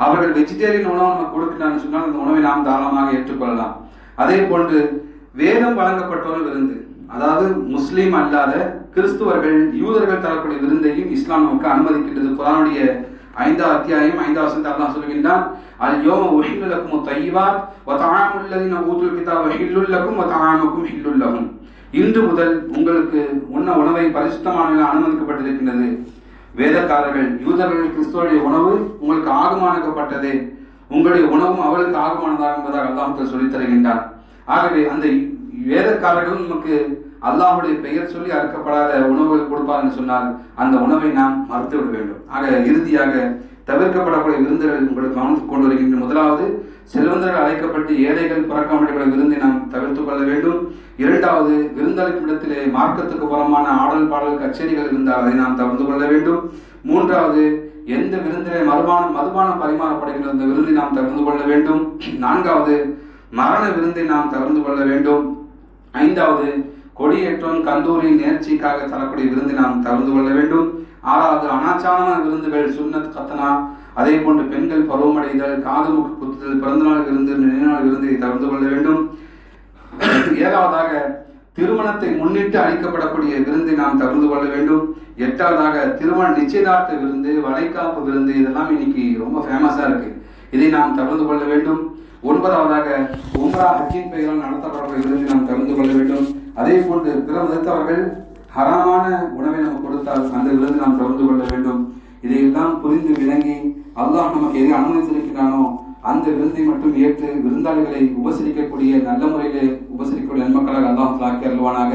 அவர்கள் வெஜிடேரியன் உணவு நமக்கு கொடுக்கிறான்னு சொன்னால் அந்த உணவை நாம் தாராளமாக ஏற்றுக்கொள்ளலாம். அதே போன்று வேதம் வழங்கப்பட்டோர் விருந்து, அதாவது முஸ்லீம் அல்லாத கிறிஸ்துவர்கள், யூதர்கள் தரக்கூடிய விருந்தையும் இஸ்லாம் நமக்கு அனுமதிக்கின்றது. குர்ஆனுடைய 5வது அத்தியாயம் 5வது வசனத்தில் அல்லாஹ் சொல்கின்றான், அல் யௌம உஹில்லு லக்கும் தய்யிபாத் வ தஆமுல் லதீன ஊதுல் கிதாப ஹில்லுல் லக்கும் வ தஆமுக்கும் ஹில்லுல் லஹும். இன்று முதல் உங்களுக்கு உண்ண உணவை பரிசுத்தமானவை அனுமதிக்கப்பட்டிருக்கின்றது. வேதக்காரர்கள், யூதர்கள், கிறிஸ்துவருடைய உணவு உங்களுக்கு ஆகுமானக்கப்பட்டது, உங்களுடைய உணவும் அவளுக்கு ஆகுமானதாக என்பதாக அல்லாஹ் சொல்லித் தருகின்றான். ஆகவே அந்த வேதக்காரர்களும் நமக்கு அல்லாஹுடைய பெயர் சொல்லி அறுக்கப்படாத உணவுகள் கொடுப்பார்கள் சொன்னால் அந்த உணவை நாம் மறுத்து விட வேண்டும். ஆக இறுதியாக தவிர்க்கப்படக்கூடிய விருந்துகள் உங்களுக்கு கவனித்துக் கொண்டு வருகின்ற முதலாவது, செல்வந்தர்கள் அழைக்கப்பட்டு ஏழைகள் புறக்கணிக்கப்பட்ட விருந்தை நாம் தவிர்த்து கொள்ள வேண்டும். இரண்டாவது, விருந்தளிக்கும் இடத்திலே மார்க்கத்துக்கு புறமான ஆடல் பாடல் கச்சேரிகள் இருந்தால் அதை நாம் தவிர்த்து கொள்ள வேண்டும். மூன்றாவது, எந்த விருந்திலே மதுபானம் பரிமாறப்படுகின்ற அந்த விருந்தை நாம் தவிர்த்து கொள்ள வேண்டும். நான்காவது, மரண விருந்தை நாம் தவிர்த்து கொள்ள வேண்டும். ஐந்தாவது, கொடியேற்றம் கந்தூரி நேர்ச்சிக்காக தரக்கூடிய விருந்து நாம் தவிர்த்து கொள்ள வேண்டும். ஆறாவது, அனாச்சாரமான விருந்துகள் சுன்னத் கத்தனா, அதே போன்று பெண்கள் பருவமடைதல், காது மூக்கு குத்துதல், பிறந்தநாள் விருந்து, நினைநாள் விருந்தை தவிர்த்து கொள்ள வேண்டும். ஏழாவதாக, திருமணத்தை முன்னிட்டு அளிக்கப்படக்கூடிய விருந்தை நாம் தவிர்த்து கொள்ள வேண்டும். எட்டாவதாக, திருமண நிச்சயதார்த்த விருந்து, வளைகாப்பு விருந்து, இதெல்லாம் இன்னைக்கு ரொம்ப ஃபேமஸா இருக்கு. இதை நாம் தவிர்த்து கொள்ள வேண்டும். ஒன்பதாவதாக, உம்ரா ஹஜ்ஜின் பெயரால் நடத்தப்படக்கூடிய விருந்தை நாம் தவிர்த்து கொள்ள வேண்டும். அதே போன்று பிற மதத்தவர்கள் ஹராமான உணவை நமக்கு கொடுத்தால் அந்த விருந்தை நாம் தவிர்த்து கொள்ள வேண்டும். இதையெல்லாம் புரிந்து விளங்கி அல்லாஹ் நமக்கு எதை அனுமதித்திருக்கிறானோ அந்த விருந்தை மட்டும் ஏற்று விருந்தாளிகளை உபசரிக்கக்கூடிய நல்ல முறையிலே உபசரிக்கக்கூடிய நன்மக்களாக அல்லாஹ் ஆக்கி அருள்வானாக.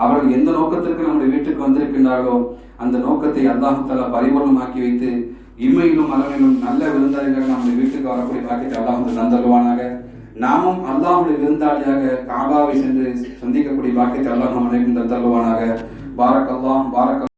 அவர்கள் எந்த நோக்கத்திற்கு நம்முடைய வீட்டுக்கு வந்திருக்கின்றார்களோ அந்த நோக்கத்தை அல்லாஹ் தஆலா பரிபூர்ணமாக்கி வைத்து இம்மையிலும் மறுமையிலும் நல்ல விருந்தாளிகள் நம்முடைய வீட்டுக்கு வரக்கூடிய பாக்கியத்தை அல்லாஹ் தந்தருள்வானாக. நாமும் அல்லாஹ்வுடைய விருந்தாளியாக காபாவை சென்று சந்திக்கக்கூடிய பாக்கியத்தை அல்லாஹ் நம்ம அனைவரும் தந்தருள்வானாக. பாரக் அல்லாஹ் பாரக்